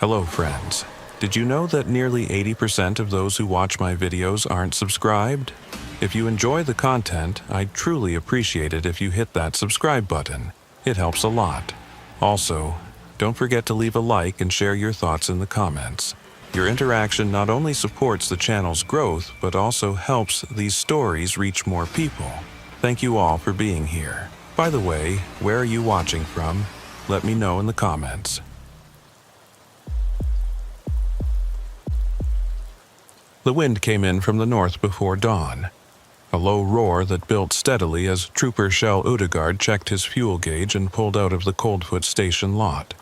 Hello friends. Did you know that nearly 80% of those who watch my videos aren't subscribed? If you enjoy the content, I'd truly appreciate it if you hit that subscribe button. It helps a lot. Also, don't forget to leave a like and share your thoughts in the comments. Your interaction not only supports the channel's growth, but also helps these stories reach more people. Thank you all for being here. By the way, where are you watching from? Let me know in the comments. The wind came in from the north before dawn, a low roar that built steadily as Trooper Shell Udegaard checked his fuel gauge and pulled out of the Coldfoot station lot.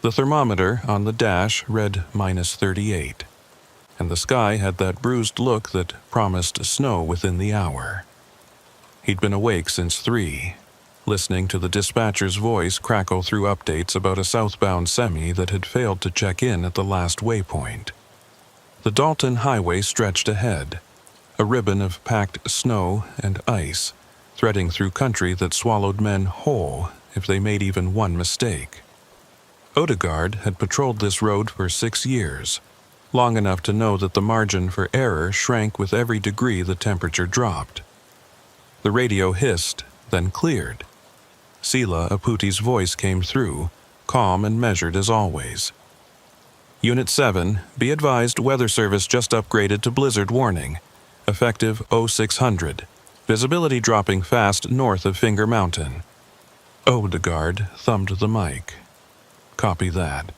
The thermometer on the dash read -38, and the sky had that bruised look that promised snow within the hour. He'd been awake since 3, listening to the dispatcher's voice crackle through updates about a southbound semi that had failed to check in at the last waypoint. The Dalton Highway stretched ahead, a ribbon of packed snow and ice, threading through country that swallowed men whole if they made even one mistake. Udegaard had patrolled this road for 6 years, long enough to know that the margin for error shrank with every degree the temperature dropped. The radio hissed, then cleared. Sila Aputi's voice came through, calm and measured as always. Unit 7, be advised weather service just upgraded to blizzard warning. Effective 0600. Visibility dropping fast north of Finger Mountain. Udegaard thumbed the mic. Copy that.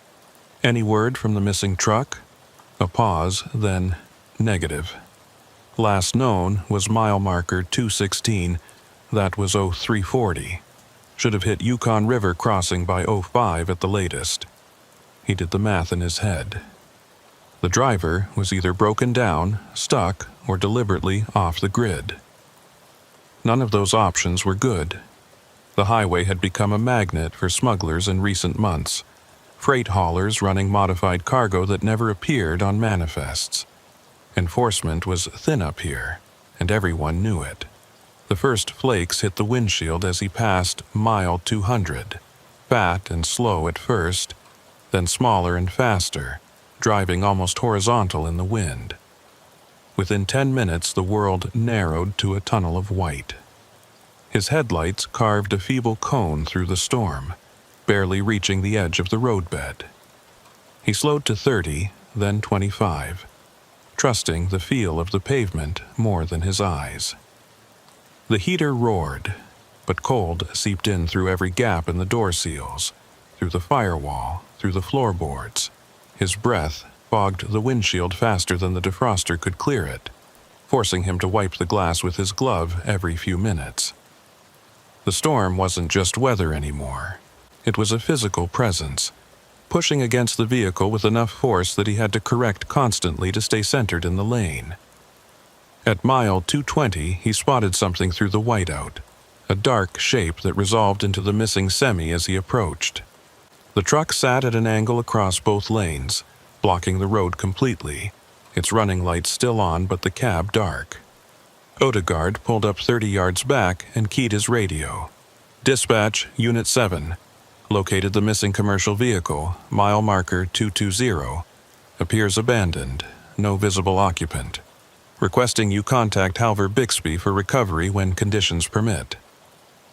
Any word from the missing truck? A pause, then negative. Last known was mile marker 216. That was 0340. Should have hit Yukon River crossing by 05 at the latest. He did the math in his head. The driver was either broken down, stuck, or deliberately off the grid. None of those options were good. The highway had become a magnet for smugglers in recent months, freight haulers running modified cargo that never appeared on manifests. Enforcement was thin up here, and everyone knew it. The first flakes hit the windshield as he passed mile 200, fat and slow at first, then smaller and faster, driving almost horizontal in the wind. Within 10 minutes, the world narrowed to a tunnel of white. His headlights carved a feeble cone through the storm, barely reaching the edge of the roadbed. He slowed to 30, then 25, trusting the feel of the pavement more than his eyes. The heater roared, but cold seeped in through every gap in the door seals, through the firewall, through the floorboards. His breath fogged the windshield faster than the defroster could clear it, forcing him to wipe the glass with his glove every few minutes. The storm wasn't just weather anymore. It was a physical presence, pushing against the vehicle with enough force that he had to correct constantly to stay centered in the lane. At mile 220, he spotted something through the whiteout, a dark shape that resolved into the missing semi as he approached. The truck sat at an angle across both lanes, blocking the road completely, its running lights still on but the cab dark. Udegaard pulled up 30 yards back and keyed his radio. Dispatch, Unit 7. Located the missing commercial vehicle, mile marker 220. Appears abandoned, no visible occupant. Requesting you contact Halver Bixby for recovery when conditions permit.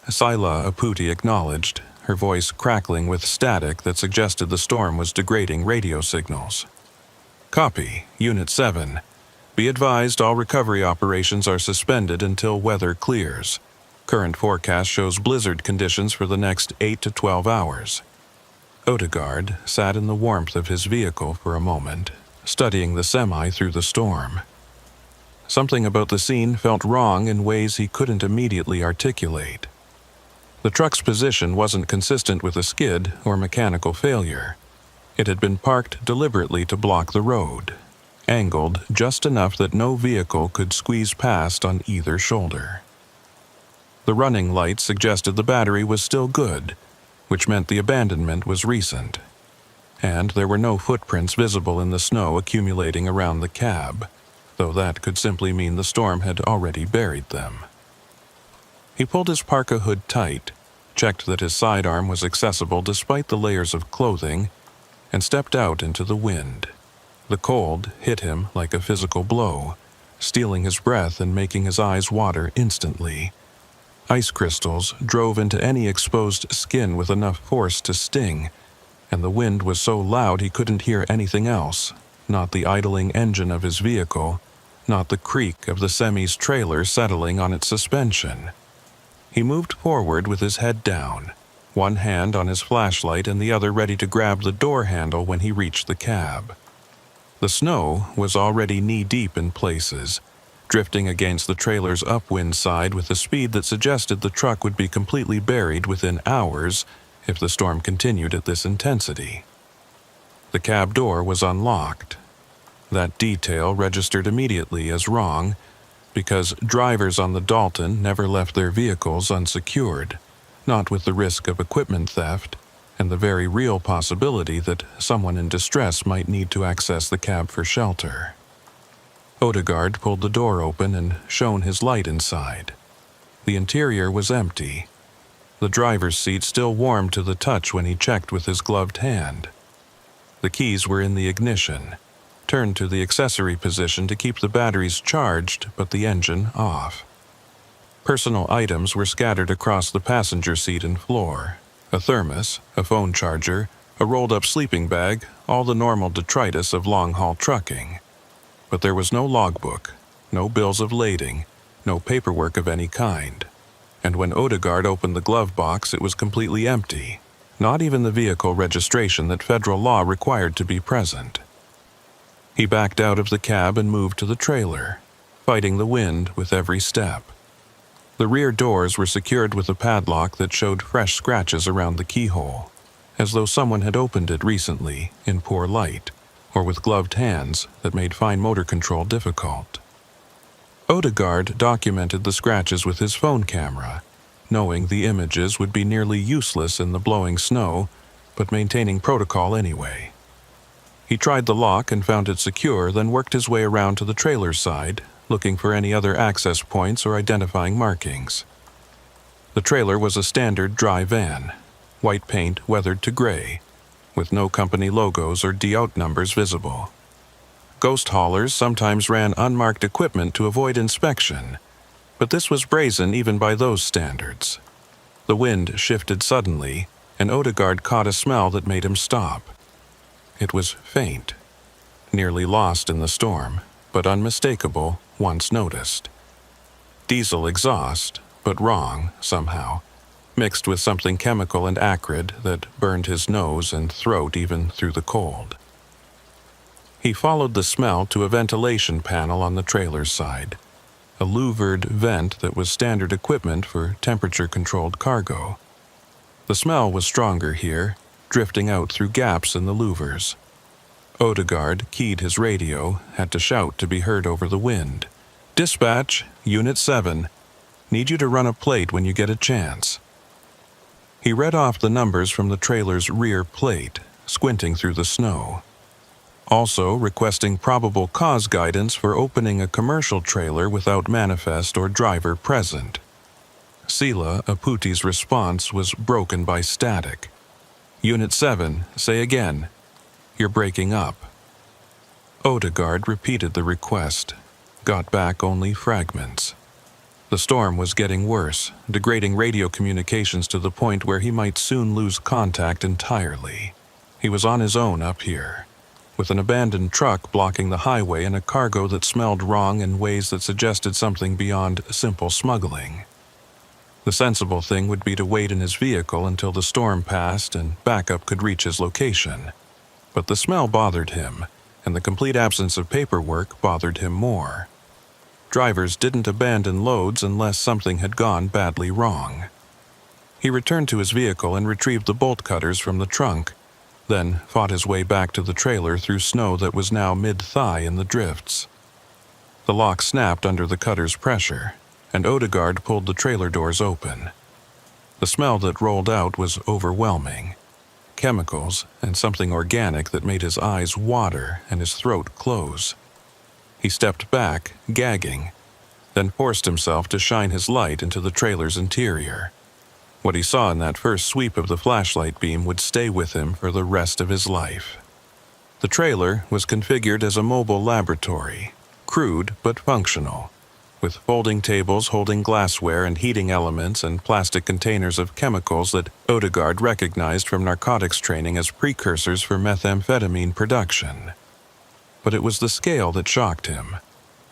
Sila Aputi acknowledged, her voice crackling with static that suggested the storm was degrading radio signals. Copy, Unit 7. Be advised all recovery operations are suspended until weather clears. Current forecast shows blizzard conditions for the next 8 to 12 hours. Udegaard sat in the warmth of his vehicle for a moment, studying the semi through the storm. Something about the scene felt wrong in ways he couldn't immediately articulate. The truck's position wasn't consistent with a skid or mechanical failure. It had been parked deliberately to block the road, angled just enough that no vehicle could squeeze past on either shoulder. The running lights suggested the battery was still good, which meant the abandonment was recent. And there were no footprints visible in the snow accumulating around the cab, though that could simply mean the storm had already buried them. He pulled his parka hood tight, checked that his sidearm was accessible despite the layers of clothing, and stepped out into the wind. The cold hit him like a physical blow, stealing his breath and making his eyes water instantly. Ice crystals drove into any exposed skin with enough force to sting, and the wind was so loud he couldn't hear anything else, not the idling engine of his vehicle, not the creak of the semi's trailer settling on its suspension. He moved forward with his head down, one hand on his flashlight and the other ready to grab the door handle when he reached the cab. The snow was already knee-deep in places, drifting against the trailer's upwind side with a speed that suggested the truck would be completely buried within hours if the storm continued at this intensity. The cab door was unlocked. That detail registered immediately as wrong, because drivers on the Dalton never left their vehicles unsecured, not with the risk of equipment theft and the very real possibility that someone in distress might need to access the cab for shelter. Odegaard pulled the door open and shone his light inside. The interior was empty, the driver's seat still warm to the touch when he checked with his gloved hand. The keys were in the ignition, turned to the accessory position to keep the batteries charged but the engine off. Personal items were scattered across the passenger seat and floor. A thermos, a phone charger, a rolled-up sleeping bag, all the normal detritus of long-haul trucking. But there was no logbook, no bills of lading, no paperwork of any kind. And when Odegaard opened the glove box, it was completely empty, not even the vehicle registration that federal law required to be present. He backed out of the cab and moved to the trailer, fighting the wind with every step. The rear doors were secured with a padlock that showed fresh scratches around the keyhole, as though someone had opened it recently in poor light, or with gloved hands that made fine motor control difficult. Odegaard documented the scratches with his phone camera, knowing the images would be nearly useless in the blowing snow, but maintaining protocol anyway. He tried the lock and found it secure, then worked his way around to the trailer's side, looking for any other access points or identifying markings. The trailer was a standard dry van, white paint weathered to gray, with no company logos or DOT numbers visible. Ghost haulers sometimes ran unmarked equipment to avoid inspection, but this was brazen even by those standards. The wind shifted suddenly, and Odegaard caught a smell that made him stop. It was faint, nearly lost in the storm, but unmistakable once noticed. Diesel exhaust, but wrong somehow, mixed with something chemical and acrid that burned his nose and throat even through the cold. He followed the smell to a ventilation panel on the trailer's side, a louvered vent that was standard equipment for temperature-controlled cargo. The smell was stronger here, drifting out through gaps in the louvers. Odegaard keyed his radio, had to shout to be heard over the wind. "Dispatch, Unit 7. Need you to run a plate when you get a chance." He read off the numbers from the trailer's rear plate, squinting through the snow. Also requesting probable cause guidance for opening a commercial trailer without manifest or driver present. Sila Aputi's response was broken by static. "Unit 7, say again. You're breaking up." Odegaard repeated the request, got back only fragments. The storm was getting worse, degrading radio communications to the point where he might soon lose contact entirely. He was on his own up here, with an abandoned truck blocking the highway and a cargo that smelled wrong in ways that suggested something beyond simple smuggling. The sensible thing would be to wait in his vehicle until the storm passed and backup could reach his location. But the smell bothered him, and the complete absence of paperwork bothered him more. Drivers didn't abandon loads unless something had gone badly wrong. He returned to his vehicle and retrieved the bolt cutters from the trunk, then fought his way back to the trailer through snow that was now mid-thigh in the drifts. The lock snapped under the cutter's pressure, and Odegaard pulled the trailer doors open. The smell that rolled out was overwhelming. Chemicals and something organic that made his eyes water and his throat close. He stepped back, gagging, then forced himself to shine his light into the trailer's interior. What he saw in that first sweep of the flashlight beam would stay with him for the rest of his life. The trailer was configured as a mobile laboratory, crude but functional, with folding tables holding glassware and heating elements and plastic containers of chemicals that Odegaard recognized from narcotics training as precursors for methamphetamine production. But it was the scale that shocked him.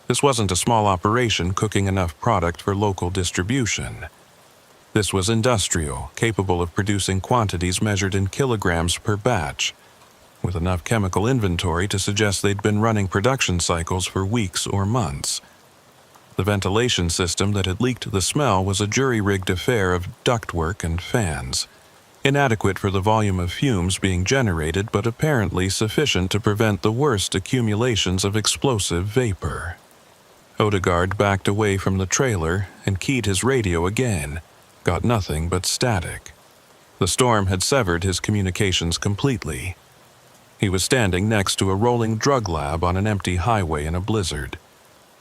This wasn't a small operation cooking enough product for local distribution. This was industrial, capable of producing quantities measured in kilograms per batch, with enough chemical inventory to suggest they'd been running production cycles for weeks or months. The ventilation system that had leaked the smell was a jury-rigged affair of ductwork and fans, inadequate for the volume of fumes being generated but apparently sufficient to prevent the worst accumulations of explosive vapor. Odegaard backed away from the trailer and keyed his radio again, got nothing but static. The storm had severed his communications completely. He was standing next to a rolling drug lab on an empty highway in a blizzard,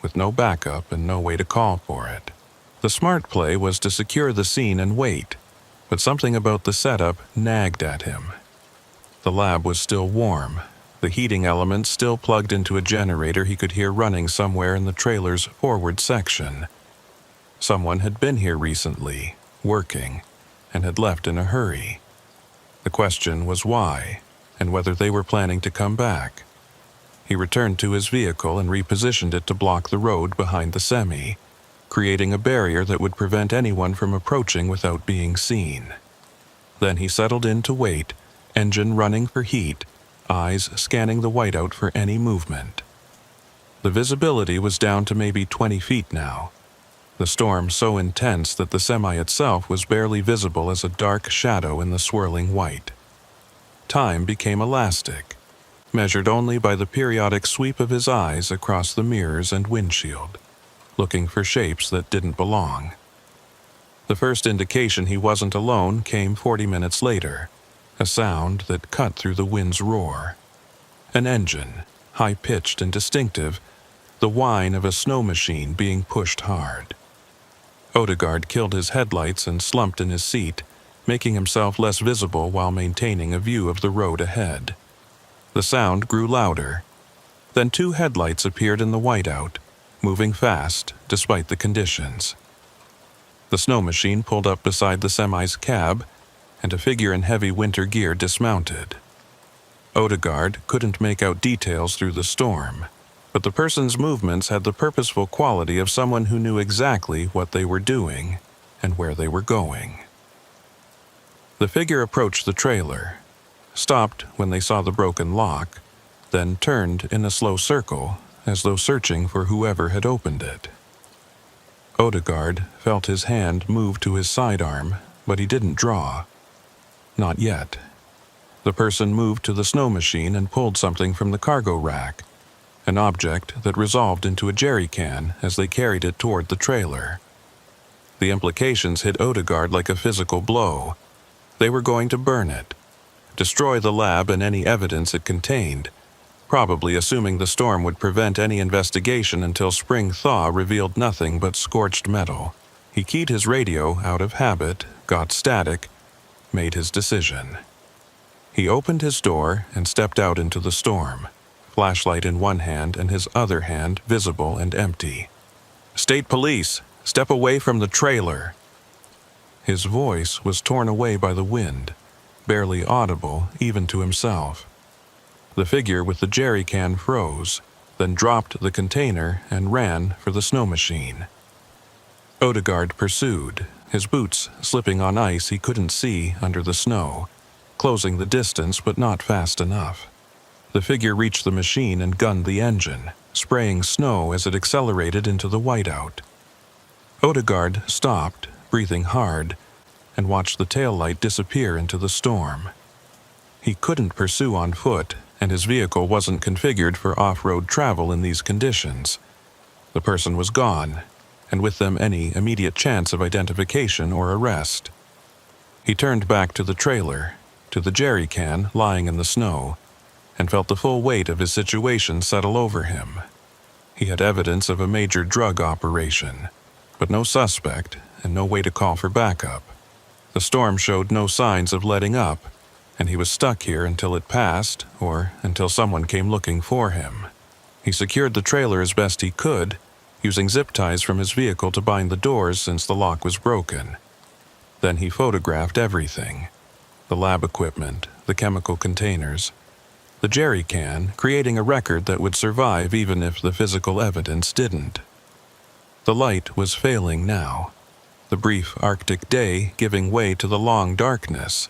with no backup and no way to call for it. The smart play was to secure the scene and wait, but something about the setup nagged at him. The lab was still warm, the heating element still plugged into a generator he could hear running somewhere in the trailer's forward section. Someone had been here recently, working, and had left in a hurry. The question was why, and whether they were planning to come back. He returned to his vehicle and repositioned it to block the road behind the semi, creating a barrier that would prevent anyone from approaching without being seen. Then he settled in to wait, engine running for heat, eyes scanning the whiteout for any movement. The visibility was down to maybe 20 feet now, the storm so intense that the semi itself was barely visible as a dark shadow in the swirling white. Time became elastic, measured only by the periodic sweep of his eyes across the mirrors and windshield, looking for shapes that didn't belong. The first indication he wasn't alone came 40 minutes later, a sound that cut through the wind's roar. An engine, high-pitched and distinctive, the whine of a snow machine being pushed hard. Odegaard killed his headlights and slumped in his seat, making himself less visible while maintaining a view of the road ahead. The sound grew louder. Then 2 headlights appeared in the whiteout, moving fast despite the conditions. The snow machine pulled up beside the semi's cab, and a figure in heavy winter gear dismounted. Odegaard couldn't make out details through the storm, but the person's movements had the purposeful quality of someone who knew exactly what they were doing and where they were going. The figure approached the trailer, stopped when they saw the broken lock, then turned in a slow circle as though searching for whoever had opened it. Odegaard felt his hand move to his sidearm, but he didn't draw. Not yet. The person moved to the snow machine and pulled something from the cargo rack, an object that resolved into a jerry can as they carried it toward the trailer. The implications hit Odegaard like a physical blow. They were going to burn it, destroy the lab and any evidence it contained, probably assuming the storm would prevent any investigation until spring thaw revealed nothing but scorched metal. He keyed his radio out of habit, got static, made his decision. He opened his door and stepped out into the storm, flashlight in one hand and his other hand visible and empty. "State Police, step away from the trailer." His voice was torn away by the wind, barely audible even to himself. The figure with the jerry can froze, then dropped the container and ran for the snow machine. Odegaard pursued, his boots slipping on ice he couldn't see under the snow, closing the distance but not fast enough. The figure reached the machine and gunned the engine, spraying snow as it accelerated into the whiteout. Odegaard stopped, breathing hard, and watched the taillight disappear into the storm. He couldn't pursue on foot, and his vehicle wasn't configured for off-road travel in these conditions. The person was gone, and with them any immediate chance of identification or arrest. He turned back to the trailer, to the jerry can lying in the snow, and felt the full weight of his situation settle over him. He had evidence of a major drug operation, but no suspect and no way to call for backup. The storm showed no signs of letting up, and he was stuck here until it passed or until someone came looking for him. He secured the trailer as best he could, using zip ties from his vehicle to bind the doors since the lock was broken. Then he photographed everything: the lab equipment, the chemical containers, the jerry can, creating a record that would survive even if the physical evidence didn't. The light was failing now, the brief Arctic day giving way to the long darkness,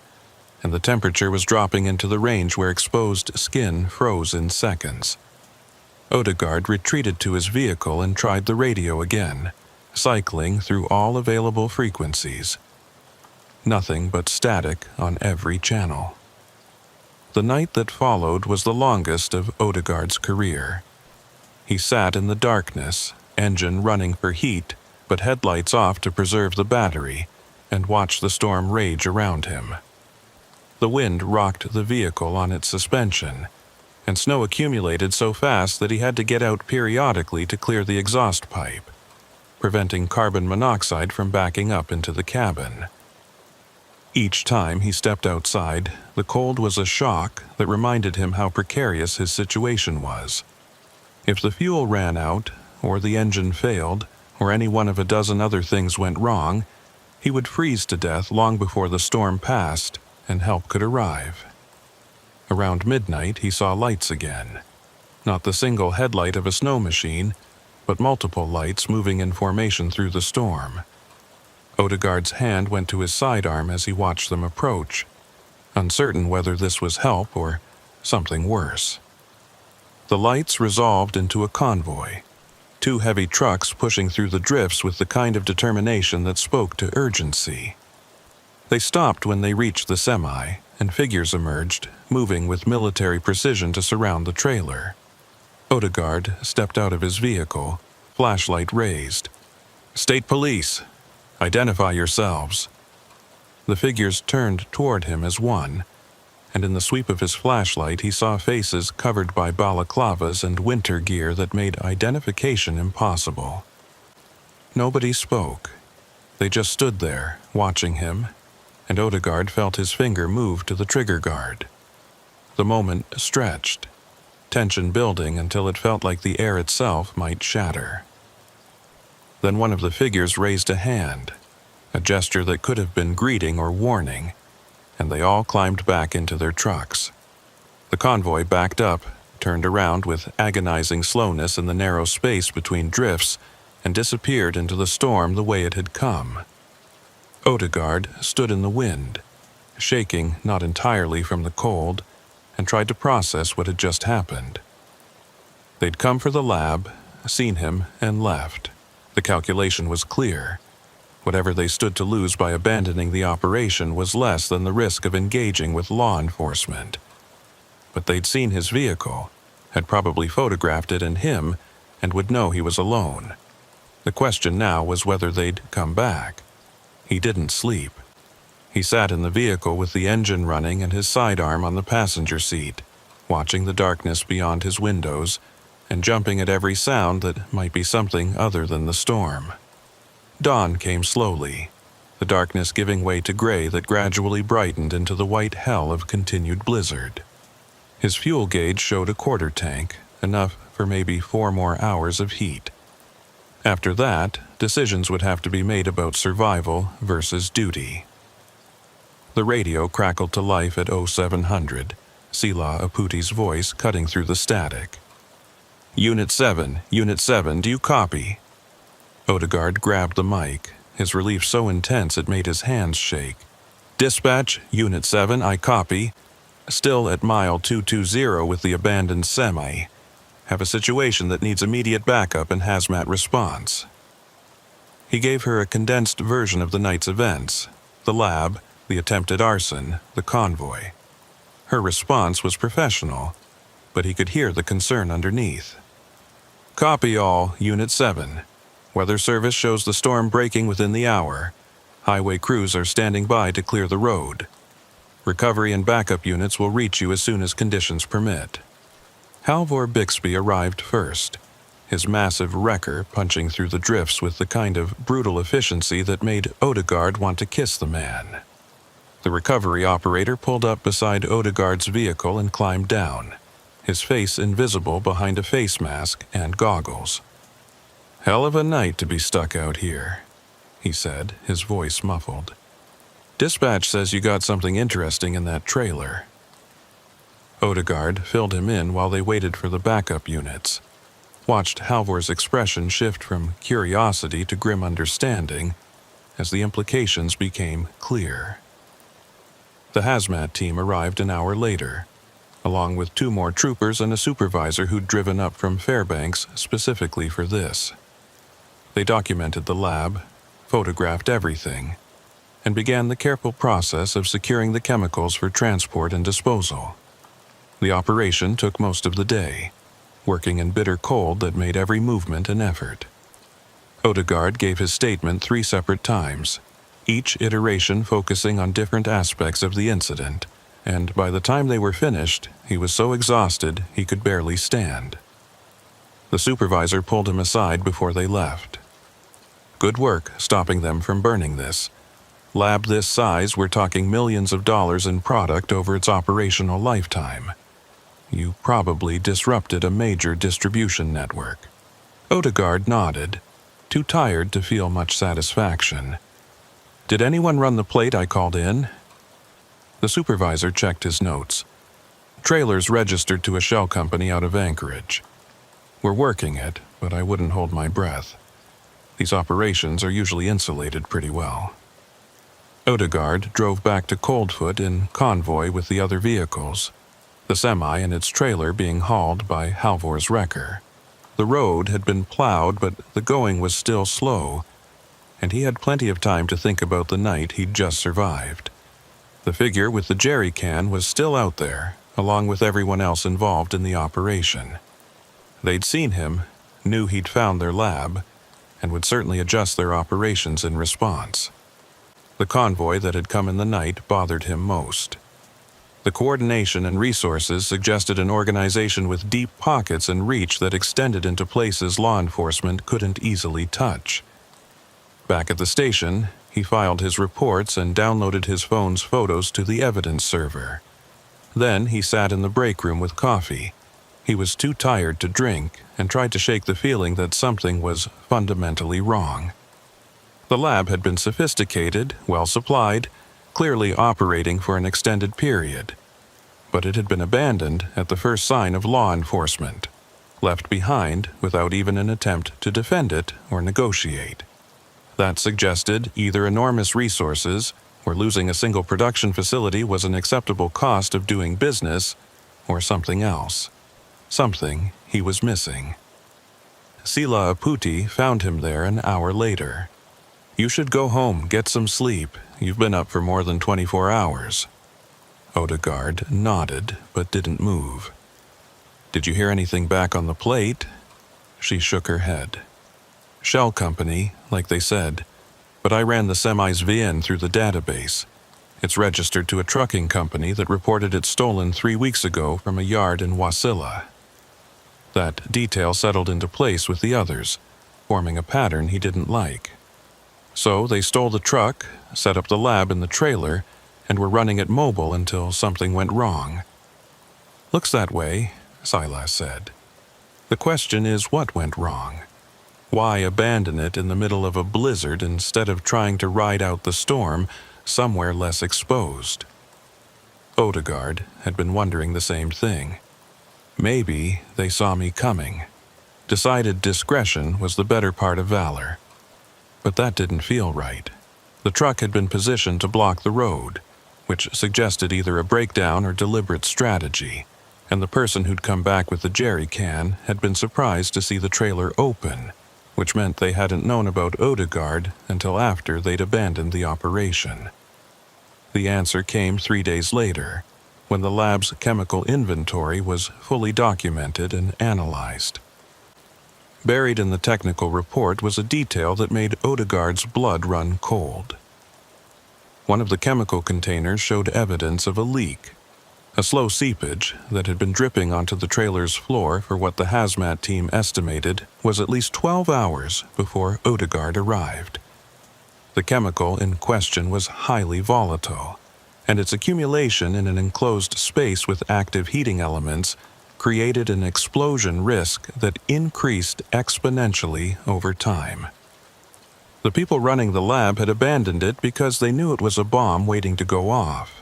and the temperature was dropping into the range where exposed skin froze in seconds. Odegaard retreated to his vehicle and tried the radio again, cycling through all available frequencies. Nothing but static on every channel. The night that followed was the longest of Odegaard's career. He sat in the darkness, engine running for heat, but headlights off to preserve the battery, and watched the storm rage around him. The wind rocked the vehicle on its suspension, and snow accumulated so fast that he had to get out periodically to clear the exhaust pipe, preventing carbon monoxide from backing up into the cabin. Each time he stepped outside, the cold was a shock that reminded him how precarious his situation was. If the fuel ran out, or the engine failed, or any one of a dozen other things went wrong, he would freeze to death long before the storm passed and help could arrive. Around midnight, he saw lights again. Not the single headlight of a snow machine, but multiple lights moving in formation through the storm. Odegaard's hand went to his sidearm as he watched them approach, uncertain whether this was help or something worse. The lights resolved into a convoy, 2 heavy trucks pushing through the drifts with the kind of determination that spoke to urgency. They stopped when they reached the semi, and figures emerged, moving with military precision to surround the trailer. Odegaard stepped out of his vehicle, flashlight raised. "State Police! Identify yourselves." The figures turned toward him as one, and in the sweep of his flashlight he saw faces covered by balaclavas and winter gear that made identification impossible. Nobody spoke. They just stood there, watching him, and Odegaard felt his finger move to the trigger guard. The moment stretched, tension building until it felt like the air itself might shatter. Then one of the figures raised a hand, a gesture that could have been greeting or warning, and they all climbed back into their trucks. The convoy backed up, turned around with agonizing slowness in the narrow space between drifts, and disappeared into the storm the way it had come. Odegaard stood in the wind, shaking not entirely from the cold, and tried to process what had just happened. They'd come for the lab, seen him, and left. The calculation was clear. Whatever they stood to lose by abandoning the operation was less than the risk of engaging with law enforcement. But they'd seen his vehicle, had probably photographed it and him, and would know he was alone. The question now was whether they'd come back. He didn't sleep. He sat in the vehicle with the engine running and his sidearm on the passenger seat, watching the darkness beyond his windows, and jumping at every sound that might be something other than the storm. Dawn came slowly, the darkness giving way to gray that gradually brightened into the white hell of continued blizzard. His fuel gauge showed a quarter tank, enough for maybe 4 more hours of heat. After that, decisions would have to be made about survival versus duty. The radio crackled to life at 0700, Sila Aputi's voice cutting through the static. Unit 7, do you copy?" Odegaard grabbed the mic, his relief so intense it made his hands shake. "Dispatch, Unit 7, I copy. Still at mile 220 with the abandoned semi. Have a situation that needs immediate backup and hazmat response." He gave her a condensed version of the night's events: the lab, the attempted arson, the convoy. Her response was professional, but he could hear the concern underneath. "Copy all, Unit 7. Weather Service shows the storm breaking within the hour. Highway crews are standing by to clear the road. Recovery and backup units will reach you as soon as conditions permit." Halvor Bixby arrived first, his massive wrecker punching through the drifts with the kind of brutal efficiency that made Odegaard want to kiss the man. The recovery operator pulled up beside Odegaard's vehicle and climbed down, his face invisible behind a face mask and goggles. "Hell of a night to be stuck out here," he said, his voice muffled. "Dispatch says you got something interesting in that trailer." Odegaard filled him in while they waited for the backup units, watched Halvor's expression shift from curiosity to grim understanding as the implications became clear. The hazmat team arrived an hour later, along with 2 more troopers and a supervisor who'd driven up from Fairbanks specifically for this. They documented the lab, photographed everything, and began the careful process of securing the chemicals for transport and disposal. The operation took most of the day, working in bitter cold that made every movement an effort. Odegaard gave his statement 3 separate times, each iteration focusing on different aspects of the incident, and by the time they were finished, he was so exhausted he could barely stand. The supervisor pulled him aside before they left. "Good work stopping them from burning this. Lab this size, we're talking millions of dollars in product over its operational lifetime. You probably disrupted a major distribution network." Odegaard nodded, too tired to feel much satisfaction. "Did anyone run the plate I called in?" The supervisor checked his notes. "Trailers registered to a shell company out of Anchorage. We're working it, but I wouldn't hold my breath. These operations are usually insulated pretty well." Odegaard drove back to Coldfoot in convoy with the other vehicles, the semi and its trailer being hauled by Halvor's wrecker. The road had been plowed, but the going was still slow, and he had plenty of time to think about the night he'd just survived. The figure with the jerry can was still out there, along with everyone else involved in the operation. They'd seen him, knew he'd found their lab, and would certainly adjust their operations in response. The convoy that had come in the night bothered him most. The coordination and resources suggested an organization with deep pockets and reach that extended into places law enforcement couldn't easily touch. Back at the station, he filed his reports and downloaded his phone's photos to the evidence server. Then he sat in the break room with coffee. He was too tired to drink and tried to shake the feeling that something was fundamentally wrong. The lab had been sophisticated, well supplied, clearly operating for an extended period. But it had been abandoned at the first sign of law enforcement, left behind without even an attempt to defend it or negotiate. That suggested either enormous resources, or losing a single production facility was an acceptable cost of doing business, or something else. Something he was missing. Sila Aputi found him there an hour later. "You should go home, get some sleep. You've been up for more than 24 hours. Odegaard nodded, but didn't move. "Did you hear anything back on the plate?" She shook her head. "Shell company, like they said, but I ran the semi's VN through the database. It's registered to a trucking company that reported it stolen 3 weeks ago from a yard in Wasilla." That detail settled into place with the others, forming a pattern he didn't like. So they stole the truck, set up the lab in the trailer, and were running it mobile until something went wrong. "Looks that way," Silas said. "The question is what went wrong? Why abandon it in the middle of a blizzard instead of trying to ride out the storm somewhere less exposed?" Odegaard had been wondering the same thing. Maybe they saw me coming. Decided discretion was the better part of valor. But that didn't feel right. The truck had been positioned to block the road, which suggested either a breakdown or deliberate strategy, and the person who'd come back with the jerry can had been surprised to see the trailer open, which meant they hadn't known about Odegaard until after they'd abandoned the operation. The answer came 3 days later, when the lab's chemical inventory was fully documented and analyzed. Buried in the technical report was a detail that made Odegaard's blood run cold. One of the chemical containers showed evidence of a leak, a slow seepage that had been dripping onto the trailer's floor for what the hazmat team estimated was at least 12 hours before Odegaard arrived. The chemical in question was highly volatile, and its accumulation in an enclosed space with active heating elements created an explosion risk that increased exponentially over time. The people running the lab had abandoned it because they knew it was a bomb waiting to go off.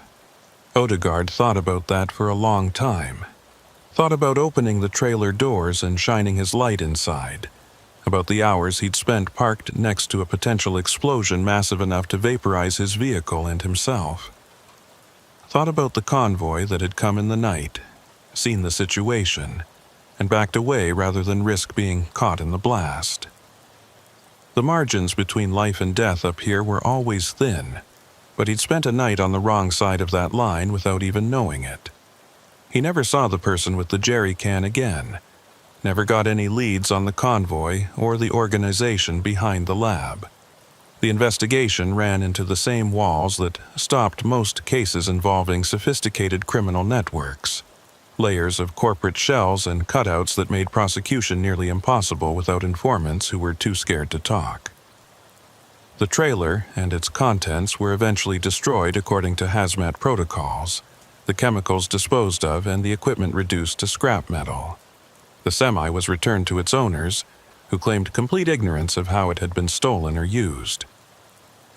Odegaard thought about that for a long time. Thought about opening the trailer doors and shining his light inside. About the hours he'd spent parked next to a potential explosion massive enough to vaporize his vehicle and himself. Thought about the convoy that had come in the night, seen the situation, and backed away rather than risk being caught in the blast. The margins between life and death up here were always thin, but he'd spent a night on the wrong side of that line without even knowing it. He never saw the person with the jerry can again, never got any leads on the convoy or the organization behind the lab. The investigation ran into the same walls that stopped most cases involving sophisticated criminal networks. Layers of corporate shells and cutouts that made prosecution nearly impossible without informants who were too scared to talk. The trailer and its contents were eventually destroyed according to hazmat protocols, the chemicals disposed of and the equipment reduced to scrap metal. The semi was returned to its owners, who claimed complete ignorance of how it had been stolen or used.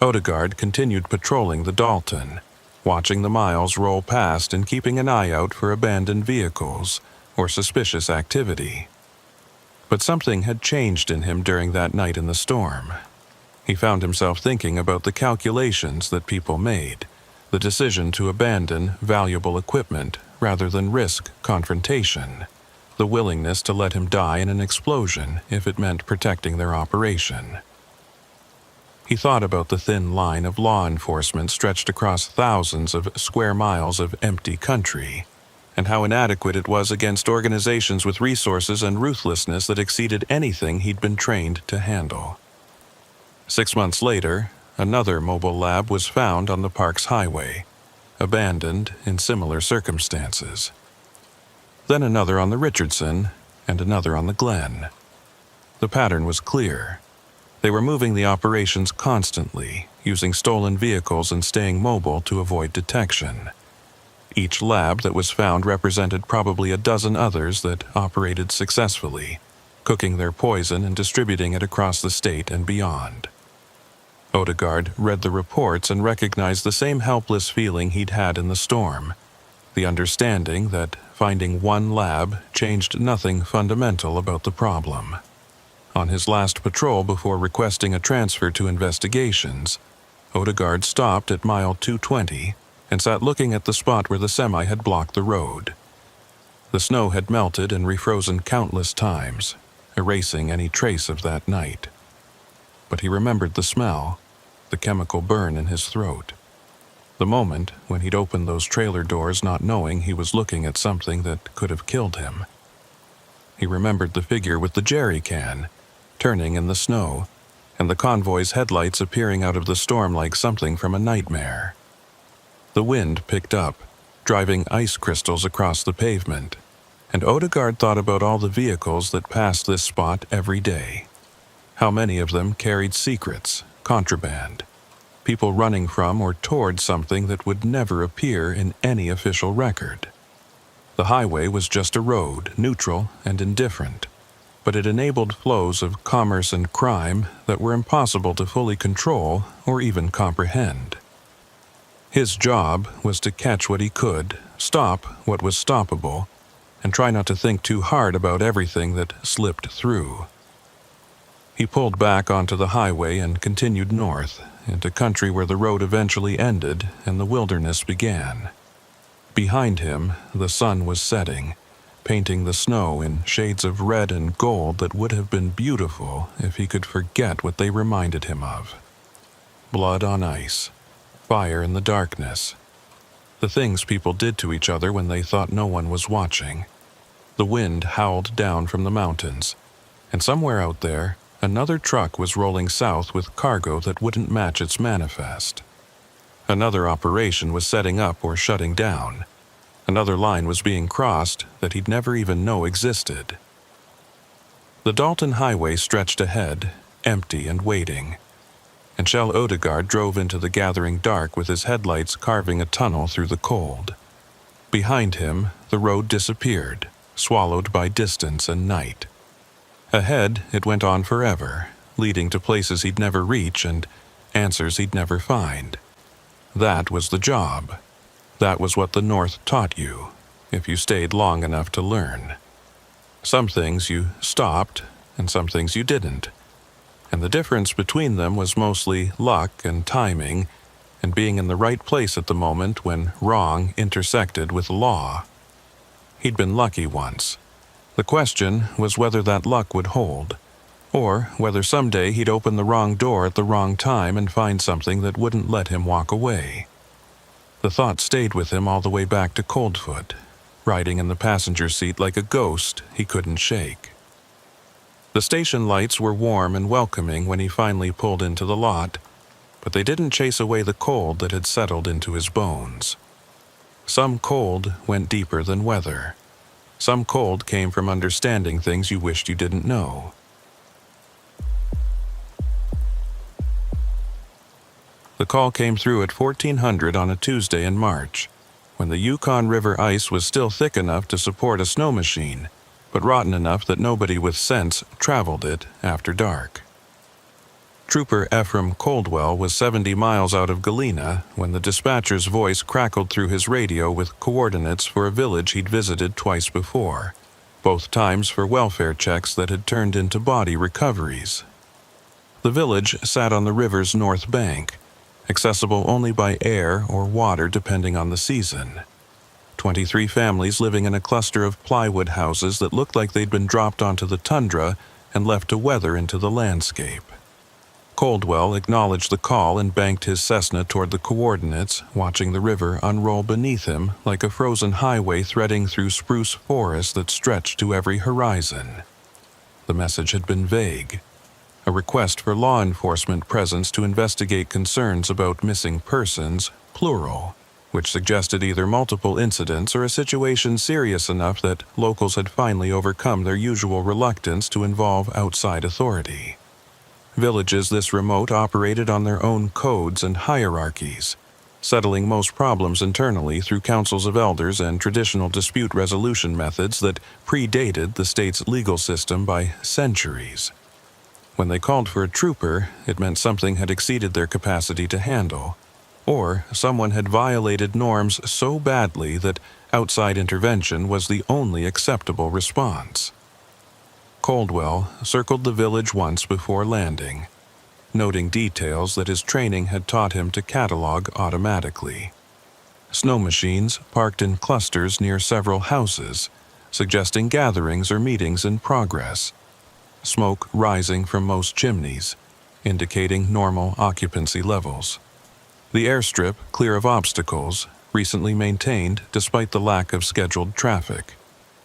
Odegaard continued patrolling the Dalton, watching the miles roll past and keeping an eye out for abandoned vehicles or suspicious activity. But something had changed in him during that night in the storm. He found himself thinking about the calculations that people made, the decision to abandon valuable equipment rather than risk confrontation, the willingness to let him die in an explosion if it meant protecting their operation. He thought about the thin line of law enforcement stretched across thousands of square miles of empty country, and how inadequate it was against organizations with resources and ruthlessness that exceeded anything he'd been trained to handle. 6 months later, another mobile lab was found on the park's highway, abandoned in similar circumstances. Then another on the Richardson, and another on the Glen. The pattern was clear. They were moving the operations constantly, using stolen vehicles and staying mobile to avoid detection. Each lab that was found represented probably a dozen others that operated successfully, cooking their poison and distributing it across the state and beyond. Odegaard read the reports and recognized the same helpless feeling he'd had in the storm, the understanding that finding one lab changed nothing fundamental about the problem. On his last patrol before requesting a transfer to investigations, Odegaard stopped at mile 220 and sat looking at the spot where the semi had blocked the road. The snow had melted and refrozen countless times, erasing any trace of that night. But he remembered the smell, the chemical burn in his throat. The moment when he'd opened those trailer doors not knowing he was looking at something that could have killed him. He remembered the figure with the jerry can, turning in the snow, and the convoy's headlights appearing out of the storm like something from a nightmare. The wind picked up, driving ice crystals across the pavement, and Odegaard thought about all the vehicles that passed this spot every day. How many of them carried secrets, contraband, people running from or toward something that would never appear in any official record. The highway was just a road, neutral and indifferent, but it enabled flows of commerce and crime that were impossible to fully control or even comprehend. His job was to catch what he could, stop what was stoppable, and try not to think too hard about everything that slipped through. He pulled back onto the highway and continued north, into country where the road eventually ended and the wilderness began. Behind him, the sun was setting, painting the snow in shades of red and gold that would have been beautiful if he could forget what they reminded him of. Blood on ice, fire in the darkness, the things people did to each other when they thought no one was watching. The wind howled down from the mountains, and somewhere out there, another truck was rolling south with cargo that wouldn't match its manifest. Another operation was setting up or shutting down. Another line was being crossed that he'd never even know existed. The Dalton Highway stretched ahead, empty and waiting. and Shell Odegaard drove into the gathering dark with his headlights carving a tunnel through the cold. Behind him, the road disappeared, swallowed by distance and night. Ahead, it went on forever, leading to places he'd never reach and answers he'd never find. That was the job. That was what the North taught you, if you stayed long enough to learn. Some things you stopped, and some things you didn't. And the difference between them was mostly luck and timing, and being in the right place at the moment when wrong intersected with law. He'd been lucky once. The question was whether that luck would hold, or whether someday he'd open the wrong door at the wrong time and find something that wouldn't let him walk away. The thought stayed with him all the way back to Coldfoot, riding in the passenger seat like a ghost he couldn't shake. The station lights were warm and welcoming when he finally pulled into the lot, but they didn't chase away the cold that had settled into his bones. Some cold went deeper than weather. Some cold came from understanding things you wished you didn't know. The call came through at 1400 on a Tuesday in March, when the Yukon River ice was still thick enough to support a snow machine, but rotten enough that nobody with sense traveled it after dark. Trooper Ephraim Coldwell was 70 miles out of Galena when the dispatcher's voice crackled through his radio with coordinates for a village he'd visited twice before, both times for welfare checks that had turned into body recoveries. The village sat on the river's north bank, accessible only by air or water depending on the season. 23 families living in a cluster of plywood houses that looked like they'd been dropped onto the tundra and left to weather into the landscape. Coldwell acknowledged the call and banked his Cessna toward the coordinates, watching the river unroll beneath him like a frozen highway threading through spruce forests that stretched to every horizon. The message had been vague. A request for law enforcement presence to investigate concerns about missing persons, plural, which suggested either multiple incidents or a situation serious enough that locals had finally overcome their usual reluctance to involve outside authority. Villages this remote operated on their own codes and hierarchies, settling most problems internally through councils of elders and traditional dispute resolution methods that predated the state's legal system by centuries. When they called for a trooper, it meant something had exceeded their capacity to handle, or someone had violated norms so badly that outside intervention was the only acceptable response. Coldwell circled the village once before landing, noting details that his training had taught him to catalog automatically. Snow machines parked in clusters near several houses, suggesting gatherings or meetings in progress. Smoke rising from most chimneys, indicating normal occupancy levels. The airstrip clear of obstacles, recently maintained despite the lack of scheduled traffic.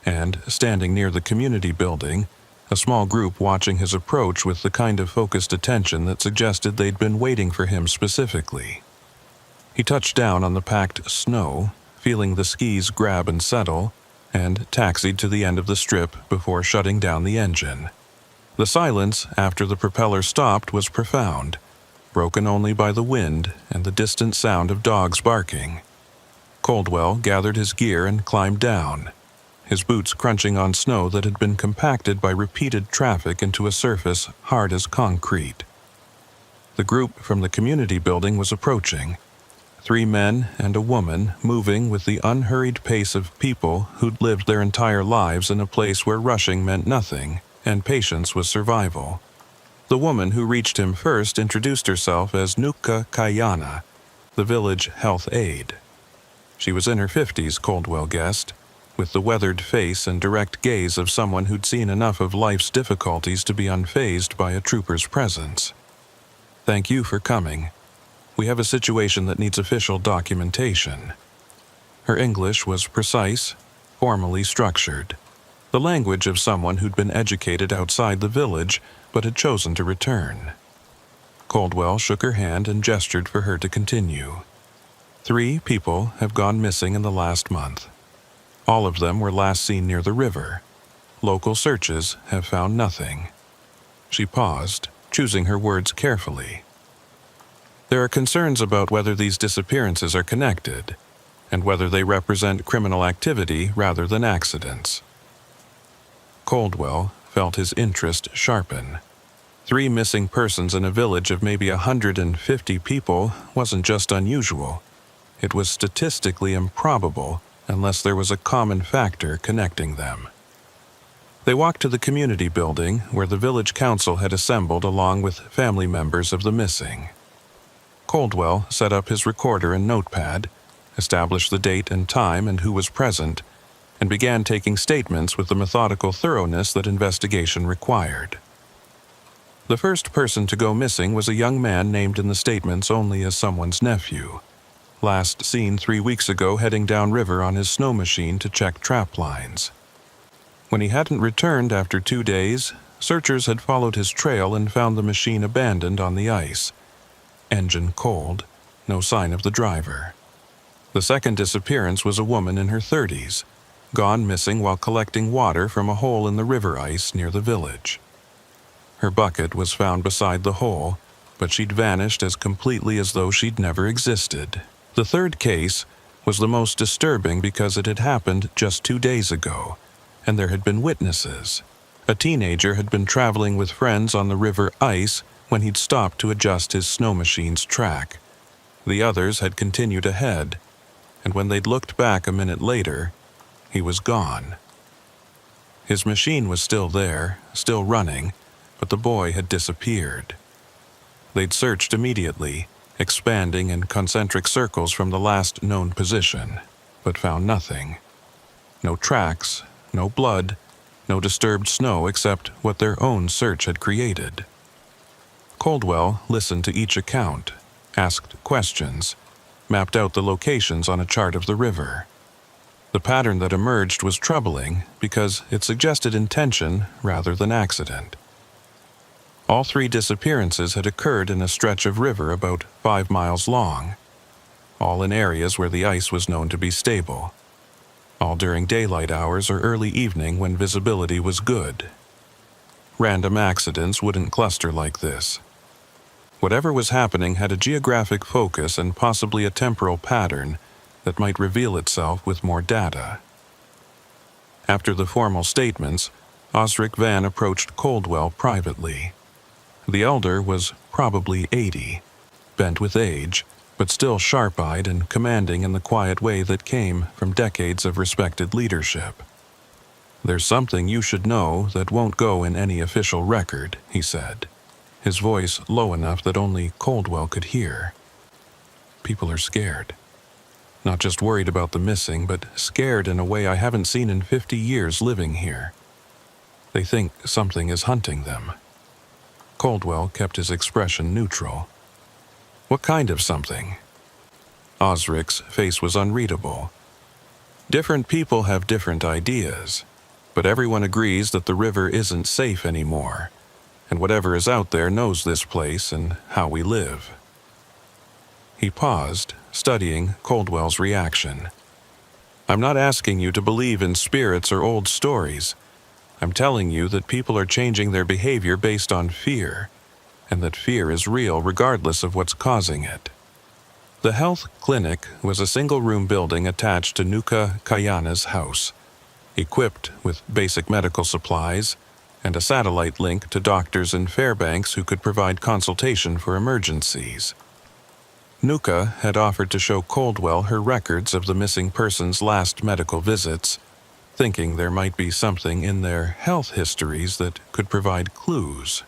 And, standing near the community building, a small group watching his approach with the kind of focused attention that suggested they'd been waiting for him specifically. He touched down on the packed snow, feeling the skis grab and settle, and taxied to the end of the strip before shutting down the engine. The silence after the propeller stopped was profound, broken only by the wind and the distant sound of dogs barking. Coldwell gathered his gear and climbed down, his boots crunching on snow that had been compacted by repeated traffic into a surface hard as concrete. The group from the community building was approaching, 3 men and a woman moving with the unhurried pace of people who'd lived their entire lives in a place where rushing meant nothing and patience was survival. The woman who reached him first introduced herself as Nuka Kayana, the village health aide. She was in her 50s, Coldwell guessed, with the weathered face and direct gaze of someone who'd seen enough of life's difficulties to be unfazed by a trooper's presence. "Thank you for coming. We have a situation that needs official documentation." Her English was precise, formally structured, the language of someone who'd been educated outside the village but had chosen to return. Coldwell shook her hand and gestured for her to continue. 3 people have gone missing in the last month. All of them were last seen near the river. Local searches have found nothing. She paused, choosing her words carefully. There are concerns about whether these disappearances are connected, and whether they represent criminal activity rather than accidents. Caldwell felt his interest sharpen. 3 missing persons in a village of maybe 150 people wasn't just unusual. It was statistically improbable unless there was a common factor connecting them. They walked to the community building where the village council had assembled along with family members of the missing. Caldwell set up his recorder and notepad, established the date and time and who was present, and began taking statements with the methodical thoroughness that investigation required. The first person to go missing was a young man named in the statements only as someone's nephew, last seen 3 weeks ago heading downriver on his snow machine to check trap lines. When he hadn't returned after 2 days, searchers had followed his trail and found the machine abandoned on the ice. Engine cold, no sign of the driver. The second disappearance was a woman in her 30s, gone missing while collecting water from a hole in the river ice near the village. Her bucket was found beside the hole, but she'd vanished as completely as though she'd never existed. The third case was the most disturbing because it had happened just 2 days ago, and there had been witnesses. A teenager had been traveling with friends on the river ice when he'd stopped to adjust his snow machine's track. The others had continued ahead, and when they'd looked back a minute later, he was gone. His machine was still there, still running, but the boy had disappeared. They'd searched immediately, expanding in concentric circles from the last known position, but found nothing. No tracks, no blood, no disturbed snow except what their own search had created. Caldwell listened to each account, asked questions, mapped out the locations on a chart of the river. The pattern that emerged was troubling because it suggested intention rather than accident. All 3 disappearances had occurred in a stretch of river about 5 miles long, all in areas where the ice was known to be stable, all during daylight hours or early evening when visibility was good. Random accidents wouldn't cluster like this. Whatever was happening had a geographic focus and possibly a temporal pattern that might reveal itself with more data. After the formal statements, Osric Van approached Caldwell privately. The elder was probably 80, bent with age, but still sharp-eyed and commanding in the quiet way that came from decades of respected leadership. "There's something you should know that won't go in any official record," he said, his voice low enough that only Caldwell could hear. "People are scared. Not just worried about the missing, but scared in a way I haven't seen in 50 years living here. They think something is hunting them." Caldwell kept his expression neutral. "What kind of something?" Osric's face was unreadable. "Different people have different ideas, but everyone agrees that the river isn't safe anymore, and whatever is out there knows this place and how we live." He paused, studying Caldwell's reaction. "I'm not asking you to believe in spirits or old stories. I'm telling you that people are changing their behavior based on fear, and that fear is real regardless of what's causing it." The health clinic was a single-room building attached to Nuka Kayana's house, equipped with basic medical supplies and a satellite link to doctors in Fairbanks who could provide consultation for emergencies. Nuka had offered to show Caldwell her records of the missing person's last medical visits, thinking there might be something in their health histories that could provide clues.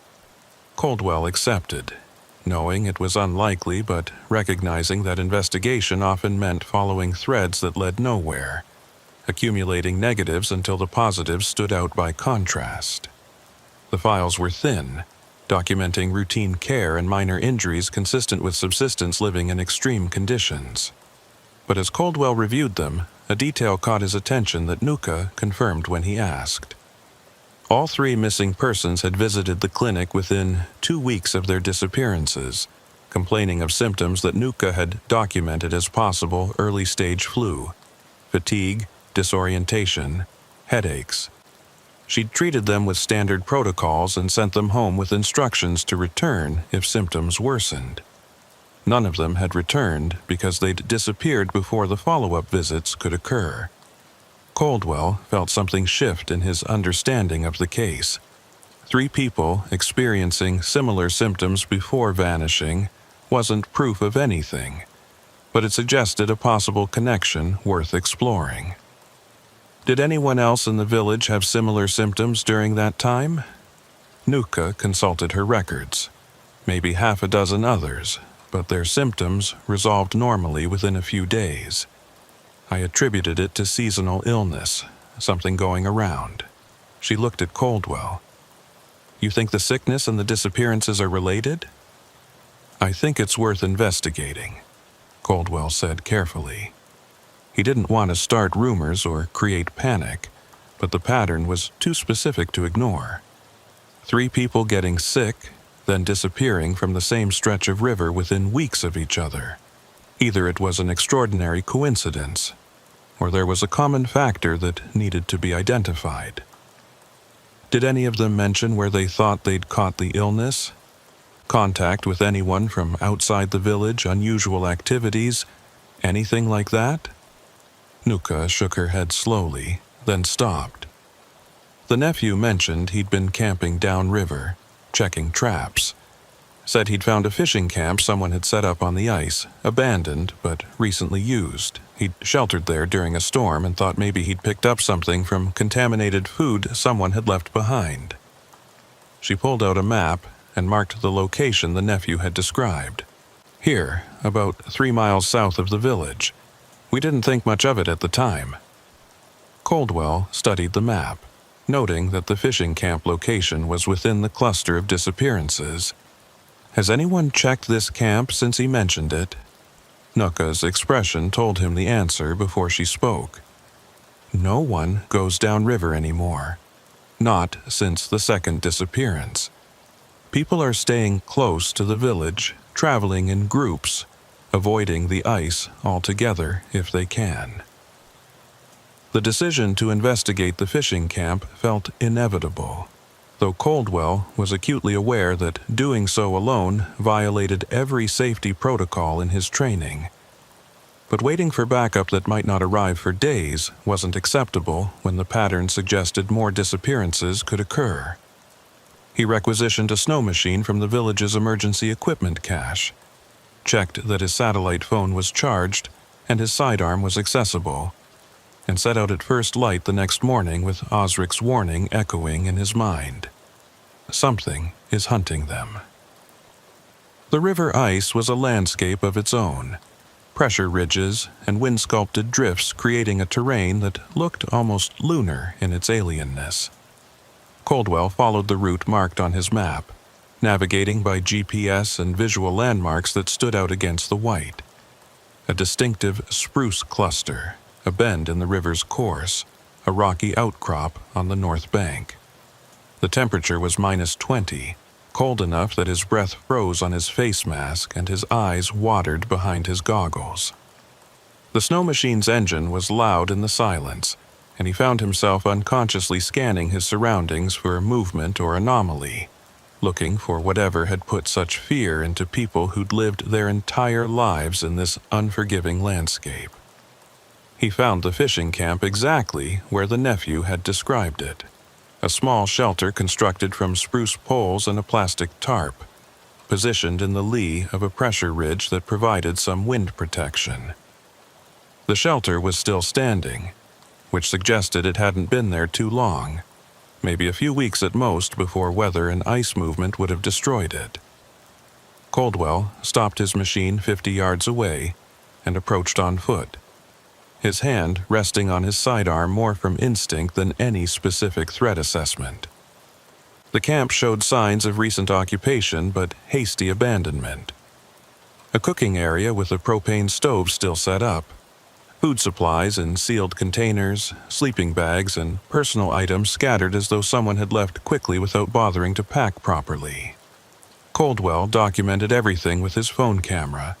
Caldwell accepted, knowing it was unlikely but recognizing that investigation often meant following threads that led nowhere, accumulating negatives until the positives stood out by contrast. The files were thin, documenting routine care and minor injuries consistent with subsistence living in extreme conditions. But as Caldwell reviewed them, a detail caught his attention that Nuka confirmed when he asked. All 3 missing persons had visited the clinic within 2 weeks of their disappearances, complaining of symptoms that Nuka had documented as possible early-stage flu, fatigue, disorientation, headaches. She'd treated them with standard protocols and sent them home with instructions to return if symptoms worsened. None of them had returned because they'd disappeared before the follow-up visits could occur. Caldwell felt something shift in his understanding of the case. 3 people experiencing similar symptoms before vanishing wasn't proof of anything, but it suggested a possible connection worth exploring. Did anyone else in the village have similar symptoms during that time? Nuka consulted her records. Maybe half a dozen others, but their symptoms resolved normally within a few days. I attributed it to seasonal illness, something going around. She looked at Caldwell. You think the sickness and the disappearances are related? I think it's worth investigating, Caldwell said carefully. He didn't want to start rumors or create panic, but the pattern was too specific to ignore. 3 people getting sick, then disappearing from the same stretch of river within weeks of each other. Either it was an extraordinary coincidence, or there was a common factor that needed to be identified. Did any of them mention where they thought they'd caught the illness? Contact with anyone from outside the village, unusual activities, anything like that? Nuka shook her head slowly, then stopped. The nephew mentioned he'd been camping downriver, checking traps. Said he'd found a fishing camp someone had set up on the ice, abandoned but recently used. He'd sheltered there during a storm and thought maybe he'd picked up something from contaminated food someone had left behind. She pulled out a map and marked the location the nephew had described. Here, about 3 miles south of the village. We didn't think much of it at the time. Caldwell studied the map, noting that the fishing camp location was within the cluster of disappearances. Has anyone checked this camp since he mentioned it? Nuka's expression told him the answer before she spoke. No one goes downriver anymore. Not since the second disappearance. People are staying close to the village, traveling in groups, avoiding the ice altogether if they can. The decision to investigate the fishing camp felt inevitable, though Caldwell was acutely aware that doing so alone violated every safety protocol in his training. But waiting for backup that might not arrive for days wasn't acceptable when the pattern suggested more disappearances could occur. He requisitioned a snow machine from the village's emergency equipment cache, checked that his satellite phone was charged and his sidearm was accessible, and set out at first light the next morning with Osric's warning echoing in his mind. Something is hunting them. The river ice was a landscape of its own, pressure ridges and wind-sculpted drifts creating a terrain that looked almost lunar in its alienness. Caldwell followed the route marked on his map, navigating by GPS and visual landmarks that stood out against the white. A distinctive spruce cluster, a bend in the river's course, a rocky outcrop on the north bank. The temperature was -20, cold enough that his breath froze on his face mask and his eyes watered behind his goggles. The snow machine's engine was loud in the silence, and he found himself unconsciously scanning his surroundings for movement or anomaly, looking for whatever had put such fear into people who'd lived their entire lives in this unforgiving landscape. He found the fishing camp exactly where the nephew had described it, a small shelter constructed from spruce poles and a plastic tarp, positioned in the lee of a pressure ridge that provided some wind protection. The shelter was still standing, which suggested it hadn't been there too long, maybe a few weeks at most before weather and ice movement would have destroyed it. Caldwell stopped his machine 50 yards away and approached on foot, his hand resting on his sidearm more from instinct than any specific threat assessment. The camp showed signs of recent occupation but hasty abandonment. A cooking area with a propane stove still set up, food supplies in sealed containers, sleeping bags, and personal items scattered as though someone had left quickly without bothering to pack properly. Caldwell documented everything with his phone camera,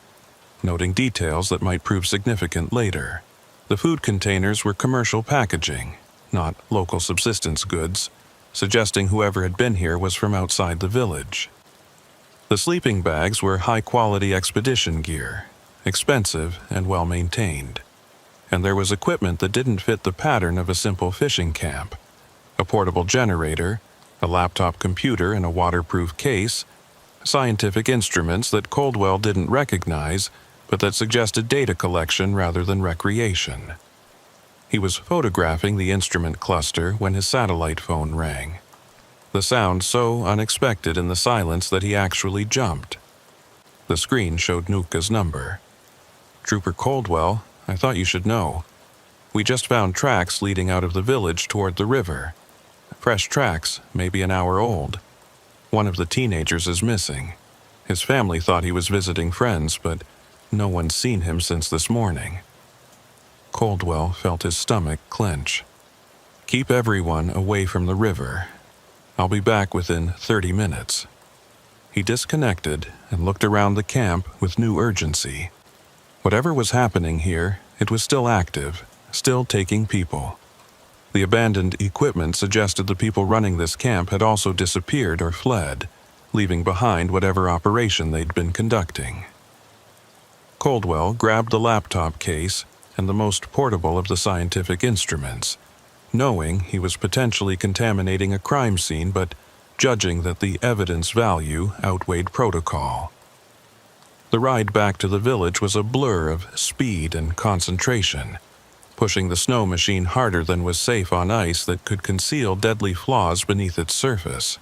noting details that might prove significant later. The food containers were commercial packaging, not local subsistence goods, suggesting whoever had been here was from outside the village. The sleeping bags were high-quality expedition gear, expensive and well-maintained. And there was equipment that didn't fit the pattern of a simple fishing camp. A portable generator, a laptop computer in a waterproof case, scientific instruments that Coldwell didn't recognize, but that suggested data collection rather than recreation. He was photographing the instrument cluster when his satellite phone rang. The sound so unexpected in the silence that he actually jumped. The screen showed Nuka's number. "Trooper Coldwell, I thought you should know. We just found tracks leading out of the village toward the river. Fresh tracks, maybe an hour old. One of the teenagers is missing. His family thought he was visiting friends, but no one's seen him since this morning." Coldwell felt his stomach clench. "Keep everyone away from the river. I'll be back within 30 minutes. He disconnected and looked around the camp with new urgency. Whatever was happening here, it was still active, still taking people. The abandoned equipment suggested the people running this camp had also disappeared or fled, leaving behind whatever operation they'd been conducting. Coldwell grabbed the laptop case and the most portable of the scientific instruments, knowing he was potentially contaminating a crime scene but judging that the evidence value outweighed protocol. The ride back to the village was a blur of speed and concentration, pushing the snow machine harder than was safe on ice that could conceal deadly flaws beneath its surface.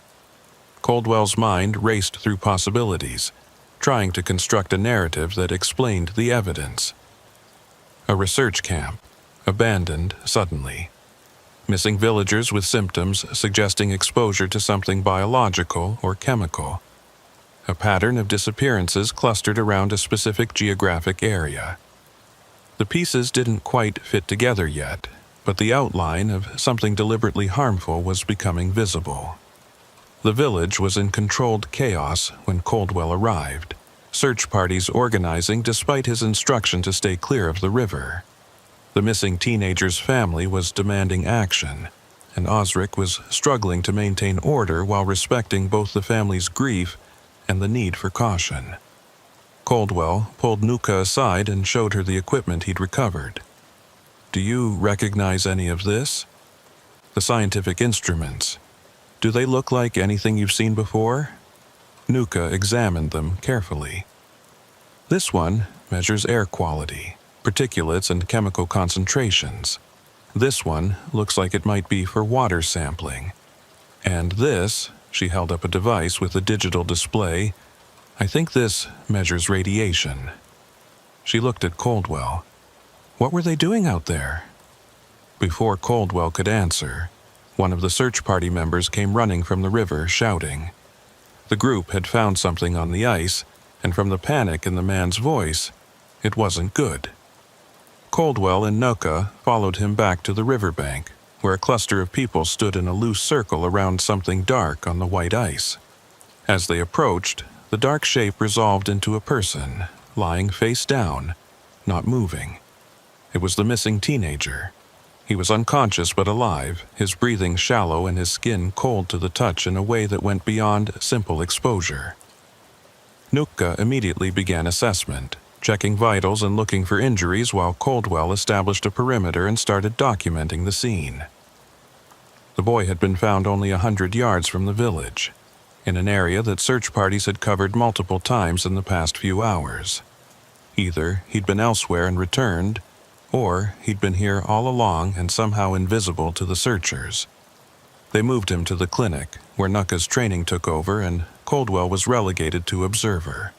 Coldwell's mind raced through possibilities, trying to construct a narrative that explained the evidence. A research camp, abandoned suddenly. Missing villagers with symptoms suggesting exposure to something biological or chemical. A pattern of disappearances clustered around a specific geographic area. The pieces didn't quite fit together yet, but the outline of something deliberately harmful was becoming visible. The village was in controlled chaos when Coldwell arrived, search parties organizing despite his instruction to stay clear of the river. The missing teenager's family was demanding action, and Osric was struggling to maintain order while respecting both the family's grief and the need for caution. Coldwell pulled Nuka aside and showed her the equipment he'd recovered. "Do you recognize any of this? The scientific instruments. Do they look like anything you've seen before?" Nuka examined them carefully. "This one measures air quality, particulates and chemical concentrations. This one looks like it might be for water sampling. And this," she held up a device with a digital display, "I think this measures radiation." She looked at Coldwell. "What were they doing out there?" Before Coldwell could answer, one of the search party members came running from the river, shouting. The group had found something on the ice, and from the panic in the man's voice, it wasn't good. Coldwell and Nuka followed him back to the riverbank, where a cluster of people stood in a loose circle around something dark on the white ice. As they approached, the dark shape resolved into a person, lying face down, not moving. It was the missing teenager. He was unconscious but alive, his breathing shallow and his skin cold to the touch in a way that went beyond simple exposure. Nuka immediately began assessment, checking vitals and looking for injuries while Coldwell established a perimeter and started documenting the scene. The boy had been found only 100 yards from the village, in an area that search parties had covered multiple times in the past few hours. Either he'd been elsewhere and returned, or he'd been here all along and somehow invisible to the searchers. They moved him to the clinic, where Nuka's training took over and Coldwell was relegated to observer.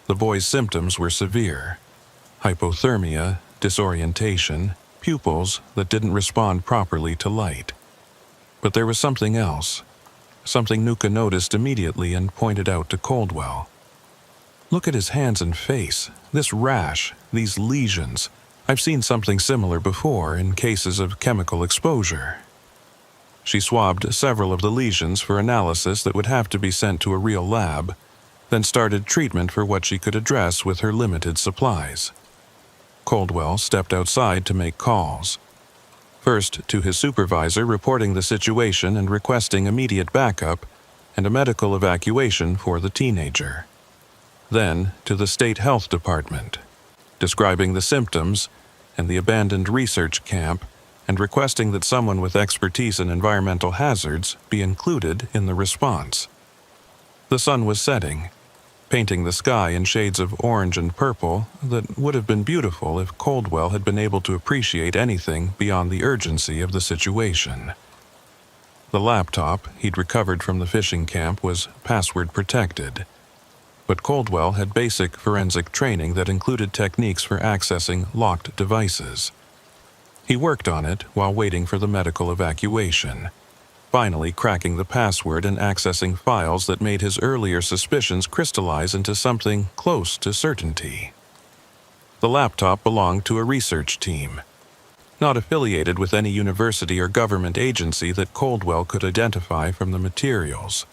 The boy's symptoms were severe: hypothermia, disorientation, pupils that didn't respond properly to light. But there was something else, something Nuka noticed immediately and pointed out to Coldwell. "Look at his hands and face, this rash, these lesions. I've seen something similar before in cases of chemical exposure." She swabbed several of the lesions for analysis that would have to be sent to a real lab, then started treatment for what she could address with her limited supplies. Coldwell stepped outside to make calls. First to his supervisor, reporting the situation and requesting immediate backup and a medical evacuation for the teenager. then to the State Health Department, describing the symptoms and the abandoned research camp and requesting that someone with expertise in environmental hazards be included in the response. The sun was setting, painting the sky in shades of orange and purple that would have been beautiful if Coldwell had been able to appreciate anything beyond the urgency of the situation. The laptop he'd recovered from the fishing camp was password protected, but Coldwell had basic forensic training that included techniques for accessing locked devices. He worked on it while waiting for the medical evacuation, finally cracking the password and accessing files that made his earlier suspicions crystallize into something close to certainty. The laptop belonged to a research team, not affiliated with any university or government agency that Coldwell could identify from the materials,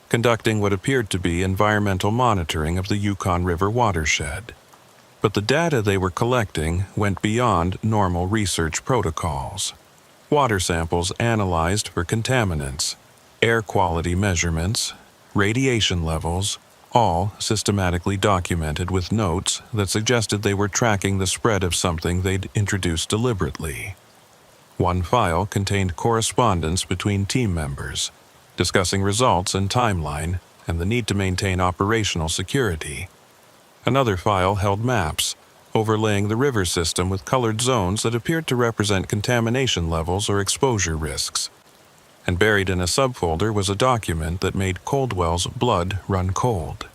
conducting what appeared to be environmental monitoring of the Yukon River watershed. But the data they were collecting went beyond normal research protocols. Water samples analyzed for contaminants, air quality measurements, radiation levels, all systematically documented with notes that suggested they were tracking the spread of something they'd introduced deliberately. One file contained correspondence between team members, discussing results and timeline and the need to maintain operational security. Another file held maps, overlaying the river system with colored zones that appeared to represent contamination levels or exposure risks. And buried in a subfolder was a document that made Coldwell's blood run cold.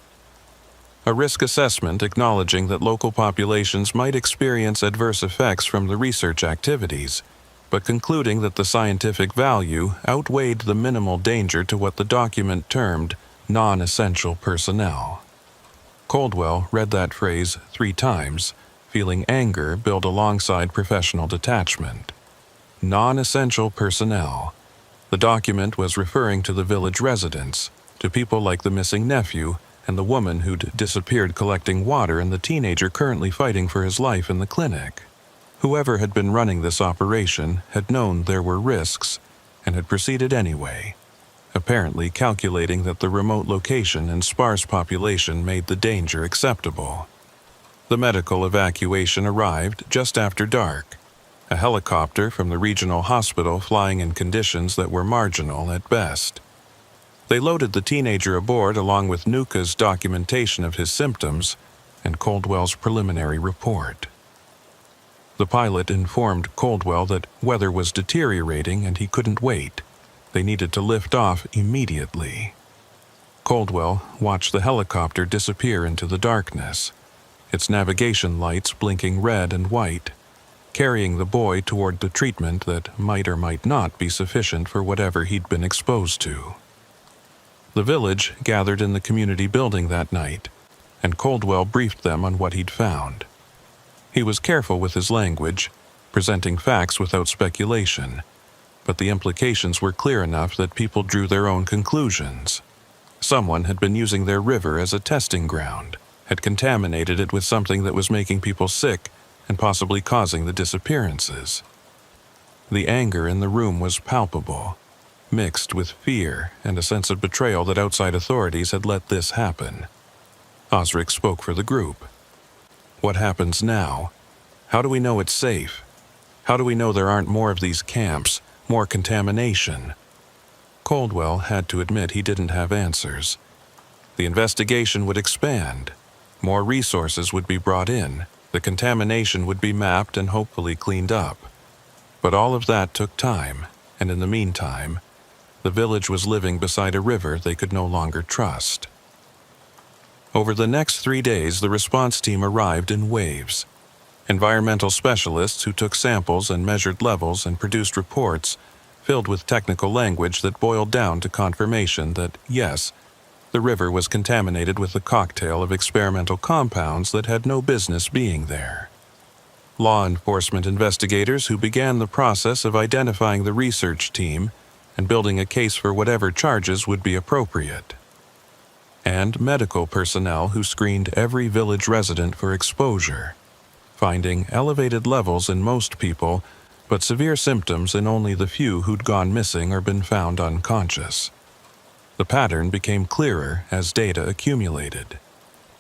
A risk assessment acknowledging that local populations might experience adverse effects from the research activities, but concluding that the scientific value outweighed the minimal danger to what the document termed non-essential personnel. Coldwell read that phrase 3 times, feeling anger build alongside professional detachment. Non-essential personnel. The document was referring to the village residents, to people like the missing nephew and the woman who'd disappeared collecting water and the teenager currently fighting for his life in the clinic. Whoever had been running this operation had known there were risks and had proceeded anyway, apparently calculating that the remote location and sparse population made the danger acceptable. The medical evacuation arrived just after dark, a helicopter from the regional hospital flying in conditions that were marginal at best. They loaded the teenager aboard along with Nuka's documentation of his symptoms and Coldwell's preliminary report. The pilot informed Coldwell that weather was deteriorating and he couldn't wait. They needed to lift off immediately. Coldwell watched the helicopter disappear into the darkness, its navigation lights blinking red and white, carrying the boy toward the treatment that might or might not be sufficient for whatever he'd been exposed to. The village gathered in the community building that night, and Coldwell briefed them on what he'd found. He was careful with his language, presenting facts without speculation, but the implications were clear enough that people drew their own conclusions. Someone had been using their river as a testing ground, had contaminated it with something that was making people sick and possibly causing the disappearances. The anger in the room was palpable, mixed with fear and a sense of betrayal that outside authorities had let this happen. Osric spoke for the group. What happens now? How do we know it's safe? How do we know there aren't more of these camps, more contamination? Coldwell had to admit he didn't have answers. The investigation would expand. More resources would be brought in. The contamination would be mapped and hopefully cleaned up. But all of that took time, and in the meantime, the village was living beside a river they could no longer trust. Over the next 3 days, the response team arrived in waves. Environmental specialists who took samples and measured levels and produced reports filled with technical language that boiled down to confirmation that, yes, the river was contaminated with a cocktail of experimental compounds that had no business being there. Law enforcement investigators who began the process of identifying the research team and building a case for whatever charges would be appropriate. And medical personnel who screened every village resident for exposure, finding elevated levels in most people, but severe symptoms in only the few who'd gone missing or been found unconscious. The pattern became clearer as data accumulated.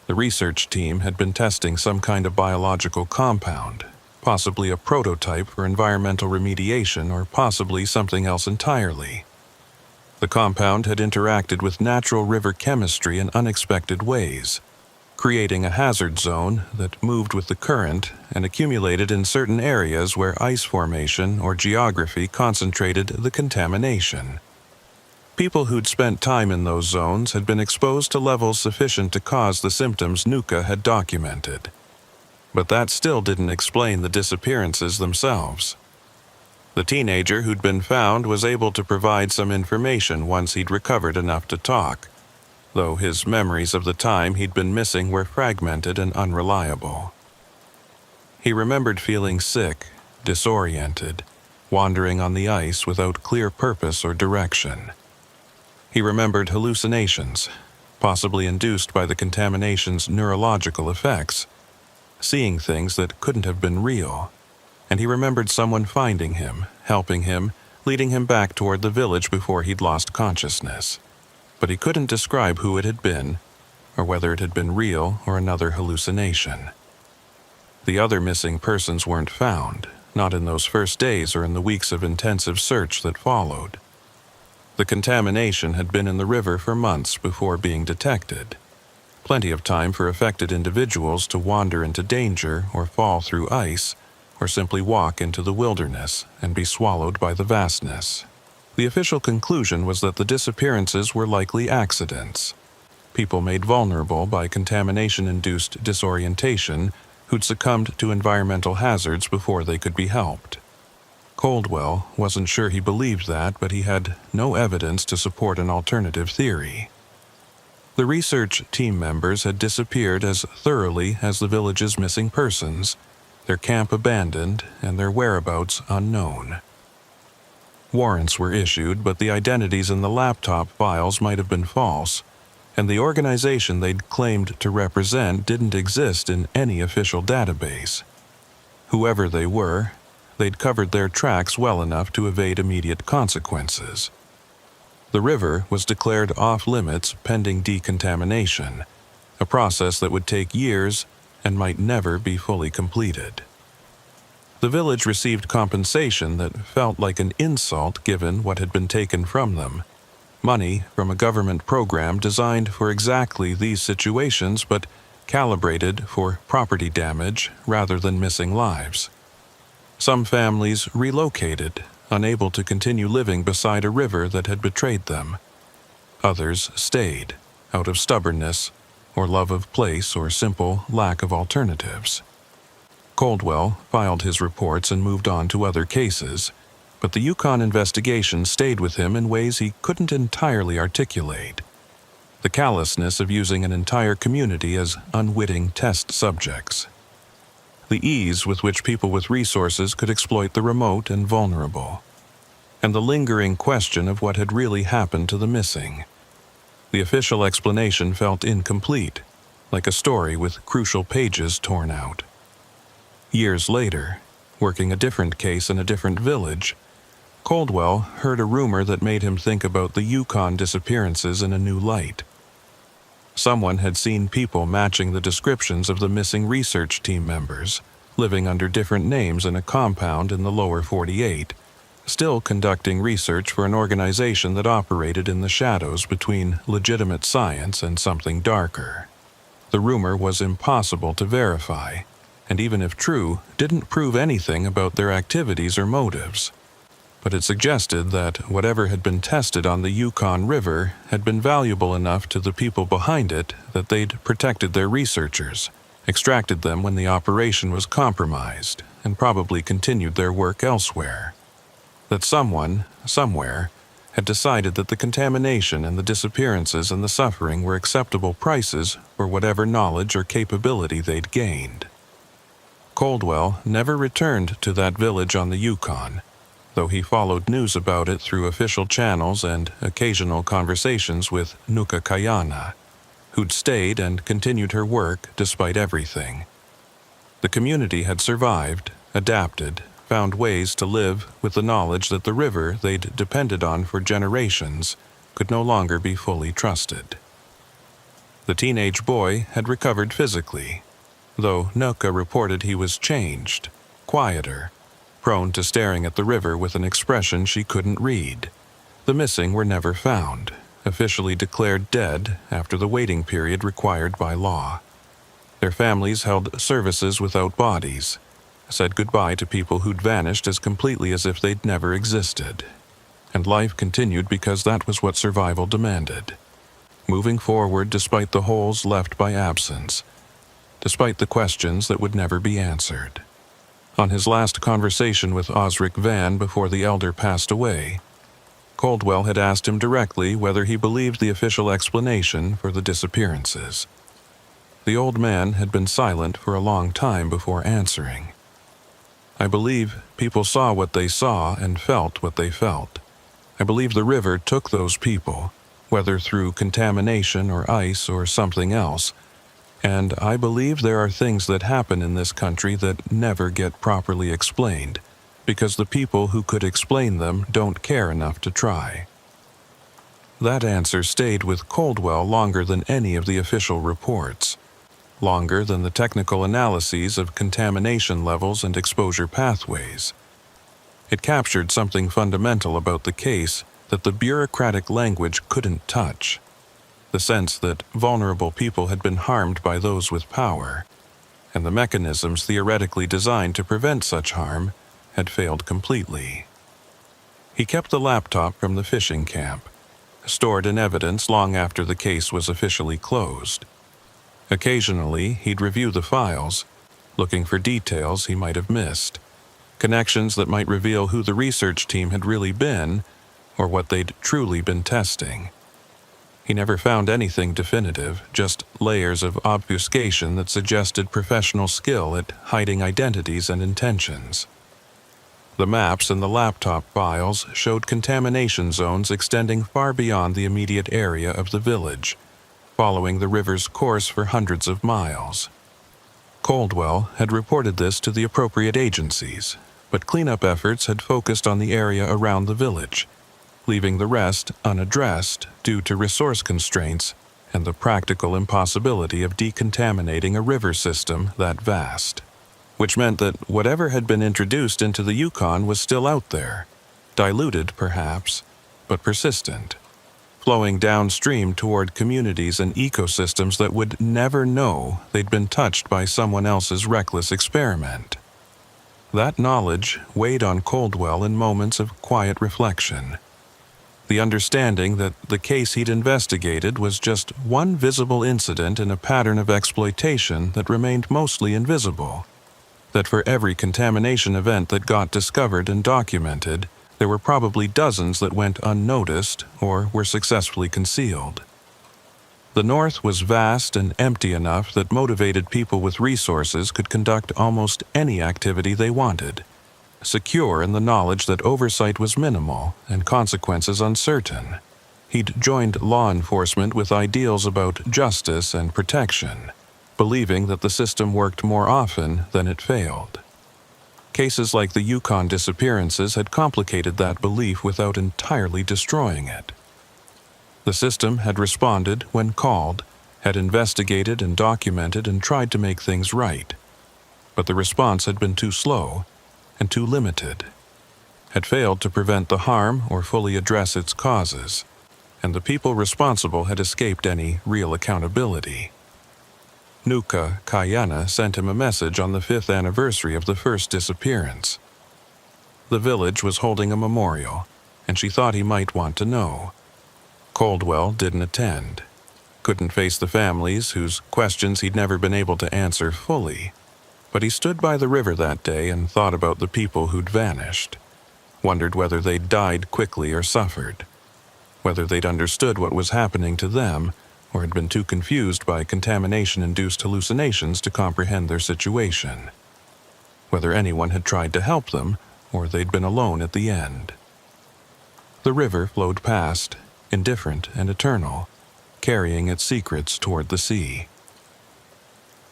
The research team had been testing some kind of biological compound, possibly a prototype for environmental remediation or possibly something else entirely. The compound had interacted with natural river chemistry in unexpected ways, creating a hazard zone that moved with the current and accumulated in certain areas where ice formation or geography concentrated the contamination. People who'd spent time in those zones had been exposed to levels sufficient to cause the symptoms Nuka had documented. But that still didn't explain the disappearances themselves. The teenager who'd been found was able to provide some information once he'd recovered enough to talk, though his memories of the time he'd been missing were fragmented and unreliable. He remembered feeling sick, disoriented, wandering on the ice without clear purpose or direction. He remembered hallucinations, possibly induced by the contamination's neurological effects, seeing things that couldn't have been real, and he remembered someone finding him, helping him, leading him back toward the village before he'd lost consciousness. But he couldn't describe who it had been, or whether it had been real or another hallucination. The other missing persons weren't found, not in those first days or in the weeks of intensive search that followed. The contamination had been in the river for months before being detected. Plenty of time for affected individuals to wander into danger or fall through ice, or simply walk into the wilderness and be swallowed by the vastness. The official conclusion was that the disappearances were likely accidents. People made vulnerable by contamination-induced disorientation who'd succumbed to environmental hazards before they could be helped. Coldwell wasn't sure he believed that, but he had no evidence to support an alternative theory. The research team members had disappeared as thoroughly as the village's missing persons, their camp abandoned and their whereabouts unknown. Warrants were issued, but the identities in the laptop files might have been false, and the organization they'd claimed to represent didn't exist in any official database. Whoever they were, they'd covered their tracks well enough to evade immediate consequences. The river was declared off-limits pending decontamination, a process that would take years and might never be fully completed. The village received compensation that felt like an insult given what had been taken from them. Money from a government program designed for exactly these situations but calibrated for property damage rather than missing lives. Some families relocated, unable to continue living beside a river that had betrayed them. Others stayed, out of stubbornness, or love of place, or simple lack of alternatives. Coldwell filed his reports and moved on to other cases, but the Yukon investigation stayed with him in ways he couldn't entirely articulate. The callousness of using an entire community as unwitting test subjects. The ease with which people with resources could exploit the remote and vulnerable, and the lingering question of what had really happened to the missing. The official explanation felt incomplete, like a story with crucial pages torn out. Years later, working a different case in a different village, Coldwell heard a rumor that made him think about the Yukon disappearances in a new light. Someone had seen people matching the descriptions of the missing research team members, living under different names in a compound in the lower 48, still conducting research for an organization that operated in the shadows between legitimate science and something darker. The rumor was impossible to verify, and even if true, didn't prove anything about their activities or motives. But it suggested that whatever had been tested on the Yukon River had been valuable enough to the people behind it that they'd protected their researchers, extracted them when the operation was compromised, and probably continued their work elsewhere. That someone, somewhere, had decided that the contamination and the disappearances and the suffering were acceptable prices for whatever knowledge or capability they'd gained. Coldwell never returned to that village on the Yukon, though he followed news about it through official channels and occasional conversations with Nuka Kayana, who'd stayed and continued her work despite everything. The community had survived, adapted, found ways to live with the knowledge that the river they'd depended on for generations could no longer be fully trusted. The teenage boy had recovered physically, though Nuka reported he was changed, quieter, prone to staring at the river with an expression she couldn't read. The missing were never found, officially declared dead after the waiting period required by law. Their families held services without bodies, said goodbye to people who'd vanished as completely as if they'd never existed. And life continued because that was what survival demanded. Moving forward despite the holes left by absence, despite the questions that would never be answered. On his last conversation with Osric Van before the elder passed away, Coldwell had asked him directly whether he believed the official explanation for the disappearances. The old man had been silent for a long time before answering. I believe people saw what they saw and felt what they felt. I believe the river took those people, whether through contamination or ice or something else, and I believe there are things that happen in this country that never get properly explained, because the people who could explain them don't care enough to try. That answer stayed with Coldwell longer than any of the official reports, longer than the technical analyses of contamination levels and exposure pathways. It captured something fundamental about the case that the bureaucratic language couldn't touch, the sense that vulnerable people had been harmed by those with power, and the mechanisms theoretically designed to prevent such harm had failed completely. He kept the laptop from the fishing camp, stored in evidence long after the case was officially closed. Occasionally, he'd review the files, looking for details he might have missed, connections that might reveal who the research team had really been or what they'd truly been testing. He never found anything definitive, just layers of obfuscation that suggested professional skill at hiding identities and intentions. The maps in the laptop files showed contamination zones extending far beyond the immediate area of the village, following the river's course for hundreds of miles. Coldwell had reported this to the appropriate agencies, but cleanup efforts had focused on the area around the village, leaving the rest unaddressed due to resource constraints and the practical impossibility of decontaminating a river system that vast, which meant that whatever had been introduced into the Yukon was still out there, diluted perhaps, but persistent, flowing downstream toward communities and ecosystems that would never know they'd been touched by someone else's reckless experiment. That knowledge weighed on Coldwell in moments of quiet reflection. The understanding that the case he'd investigated was just one visible incident in a pattern of exploitation that remained mostly invisible. That for every contamination event that got discovered and documented, there were probably dozens that went unnoticed or were successfully concealed. The North was vast and empty enough that motivated people with resources could conduct almost any activity they wanted, secure in the knowledge that oversight was minimal and consequences uncertain. He'd joined law enforcement with ideals about justice and protection, believing that the system worked more often than it failed. Cases like the Yukon disappearances had complicated that belief without entirely destroying it. The system had responded when called, had investigated and documented and tried to make things right. But the response had been too slow and too limited, had failed to prevent the harm or fully address its causes, and the people responsible had escaped any real accountability. Nuka Kayana sent him a message on the 5th anniversary of the first disappearance. The village was holding a memorial, and she thought he might want to know. Coldwell didn't attend, couldn't face the families whose questions he'd never been able to answer fully, but he stood by the river that day and thought about the people who'd vanished, wondered whether they'd died quickly or suffered, whether they'd understood what was happening to them or had been too confused by contamination-induced hallucinations to comprehend their situation, whether anyone had tried to help them or they'd been alone at the end. The river flowed past, indifferent and eternal, carrying its secrets toward the sea.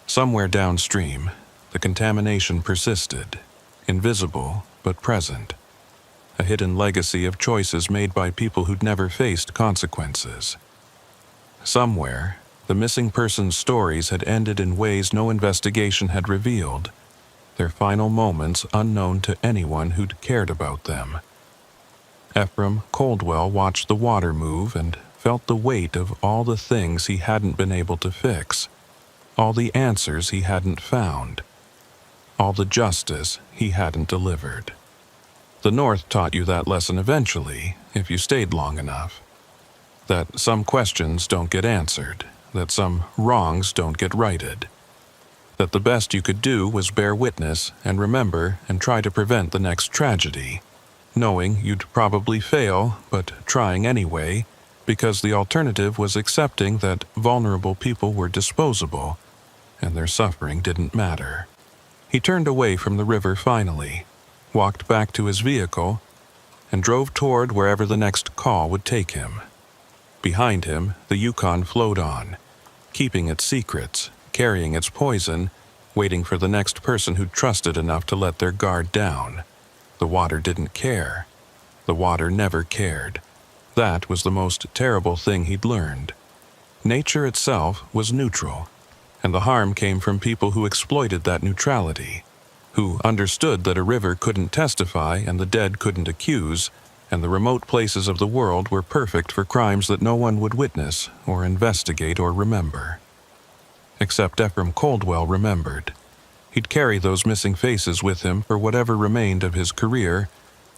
Somewhere downstream, the contamination persisted, invisible but present, a hidden legacy of choices made by people who'd never faced consequences. Somewhere, The missing persons' stories had ended in ways no investigation had revealed, their final moments unknown to anyone who'd cared about them. Ephraim Coldwell watched the water move and felt the weight of all the things he hadn't been able to fix, all the answers he hadn't found, all the justice he hadn't delivered. The North taught you that lesson eventually, if you stayed long enough. That some questions don't get answered, that some wrongs don't get righted. That the best you could do was bear witness and remember and try to prevent the next tragedy, knowing you'd probably fail, but trying anyway, because the alternative was accepting that vulnerable people were disposable and their suffering didn't matter. He turned away from the river finally, walked back to his vehicle, and drove toward wherever the next call would take him. Behind him, the Yukon flowed on, keeping its secrets, carrying its poison, waiting for the next person who trusted enough to let their guard down. The water didn't care. The water never cared. That was the most terrible thing he'd learned. Nature itself was neutral, and the harm came from people who exploited that neutrality, who understood that a river couldn't testify and the dead couldn't accuse, and the remote places of the world were perfect for crimes that no one would witness or investigate or remember. Except Ephraim Coldwell remembered. He'd carry those missing faces with him for whatever remained of his career,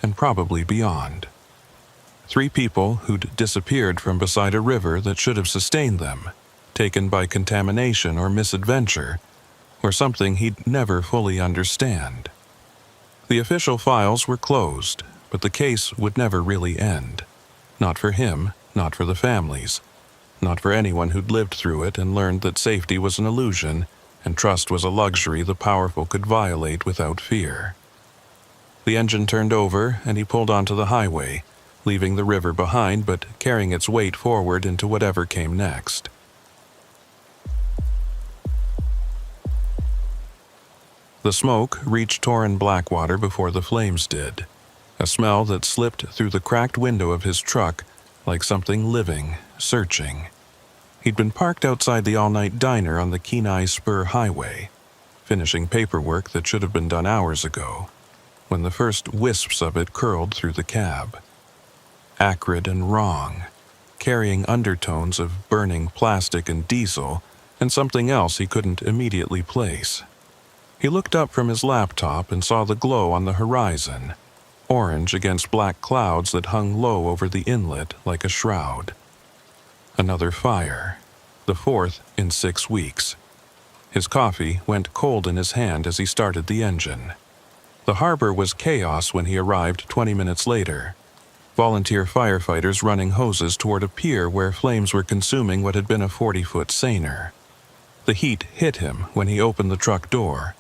and probably beyond. 3 people who'd disappeared from beside a river that should have sustained them, taken by contamination or misadventure, or something he'd never fully understand. The official files were closed, but the case would never really end. Not for him, not for the families, not for anyone who'd lived through it and learned that safety was an illusion and trust was a luxury the powerful could violate without fear. The engine turned over and he pulled onto the highway, leaving the river behind but carrying its weight forward into whatever came next. The smoke reached Torrin Blackwater before the flames did, a smell that slipped through the cracked window of his truck like something living, searching. He'd been parked outside the all-night diner on the Kenai Spur Highway, finishing paperwork that should have been done hours ago, when the first wisps of it curled through the cab. Acrid and wrong, carrying undertones of burning plastic and diesel and something else he couldn't immediately place. He looked up from his laptop and saw the glow on the horizon, orange against black clouds that hung low over the inlet like a shroud. Another fire, the 4th in 6 weeks. His coffee went cold in his hand as he started the engine. The harbor was chaos when he arrived 20 minutes later. Volunteer firefighters running hoses toward a pier where flames were consuming what had been a 40-foot seiner. The heat hit him when he opened the truck door,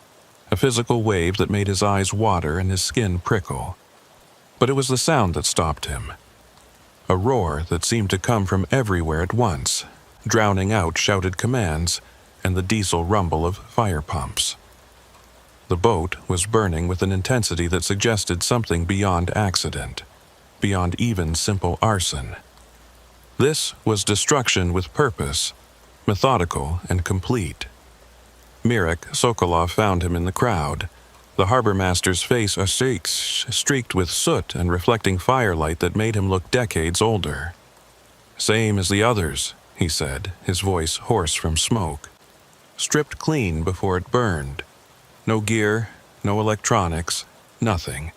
a physical wave that made his eyes water and his skin prickle. But it was the sound that stopped him. A roar that seemed to come from everywhere at once, drowning out shouted commands and the diesel rumble of fire pumps. The boat was burning with an intensity that suggested something beyond accident, beyond even simple arson. This was destruction with purpose, methodical and complete. Mirek Sokolov found him in the crowd, the harbor master's face streaked with soot and reflecting firelight that made him look decades older. "Same as the others," he said, his voice hoarse from smoke. "Stripped clean before it burned. No gear, no electronics, nothing.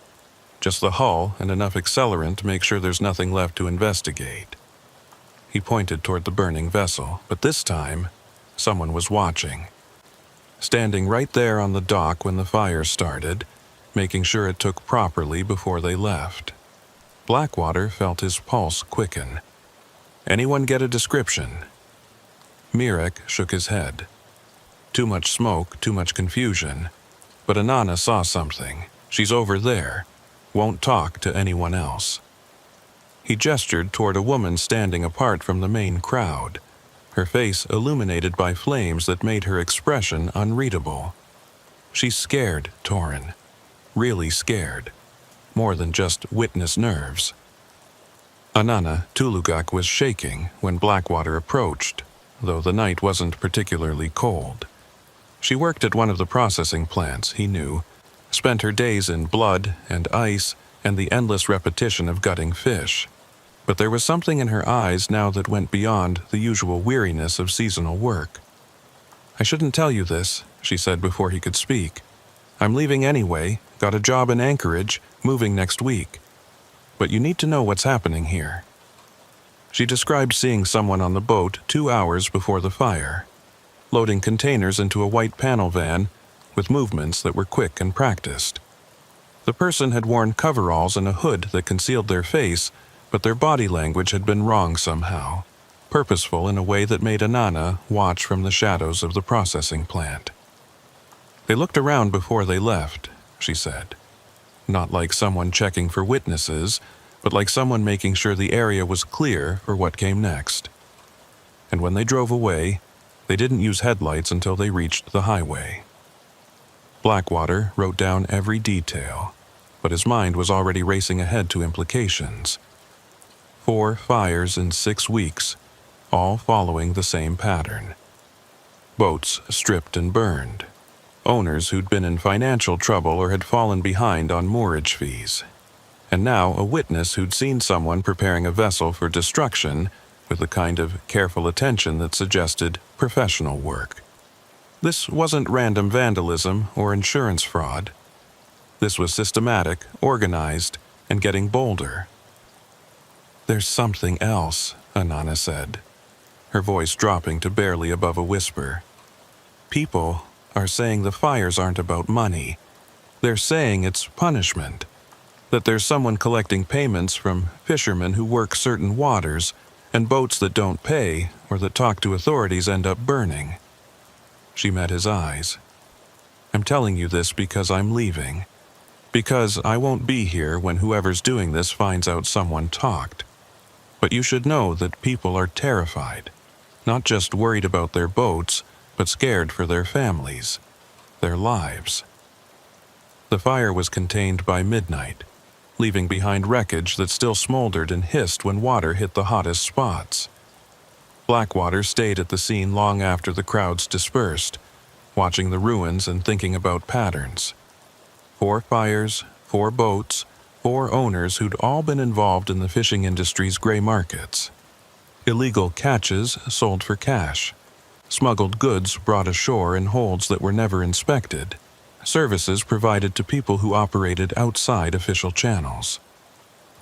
Just the hull and enough accelerant to make sure there's nothing left to investigate." He pointed toward the burning vessel, but this time, someone was watching. Standing right there on the dock when the fire started, making sure it took properly before they left. Blackwater felt his pulse quicken. "Anyone get a description?" Mirek shook his head. Too much smoke, too much confusion. But Anana saw something. "She's over there. Won't talk to anyone else." He gestured toward a woman standing apart from the main crowd, her face illuminated by flames that made her expression unreadable. "She's scared, Torrin. Really scared. More than just witness nerves." Anana Tulugak was shaking when Blackwater approached, though the night wasn't particularly cold. She worked at one of the processing plants, he knew, spent her days in blood and ice and the endless repetition of gutting fish. But there was something in her eyes now that went beyond the usual weariness of seasonal work. "I shouldn't tell you this," she said before he could speak. "I'm leaving anyway, got a job in Anchorage, moving next week. But you need to know what's happening here." She described seeing someone on the boat 2 hours before the fire, loading containers into a white panel van with movements that were quick and practiced. The person had worn coveralls and a hood that concealed their face, but their body language had been wrong somehow, purposeful in a way that made Anana watch from the shadows of the processing plant. "They looked around before they left," she said. "Not like someone checking for witnesses, but like someone making sure the area was clear for what came next. And when they drove away, they didn't use headlights until they reached the highway." Blackwater wrote down every detail, but his mind was already racing ahead to implications. 4 fires in 6 weeks, all following the same pattern. Boats stripped and burned. Owners who'd been in financial trouble or had fallen behind on moorage fees. And now a witness who'd seen someone preparing a vessel for destruction with the kind of careful attention that suggested professional work. This wasn't random vandalism or insurance fraud. This was systematic, organized, and getting bolder. "There's something else," Anana said, her voice dropping to barely above a whisper. "People are saying the fires aren't about money. They're saying it's punishment. That there's someone collecting payments from fishermen who work certain waters, and boats that don't pay or that talk to authorities end up burning." She met his eyes. "I'm telling you this because I'm leaving. Because I won't be here when whoever's doing this finds out someone talked. But you should know that people are terrified, not just worried about their boats, but scared for their families, their lives." The fire was contained by midnight, leaving behind wreckage that still smoldered and hissed when water hit the hottest spots. Blackwater stayed at the scene long after the crowds dispersed, watching the ruins and thinking about patterns. 4 fires, 4 boats, 4 owners who'd all been involved in the fishing industry's gray markets. Illegal catches sold for cash. Smuggled goods brought ashore in holds that were never inspected. Services provided to people who operated outside official channels.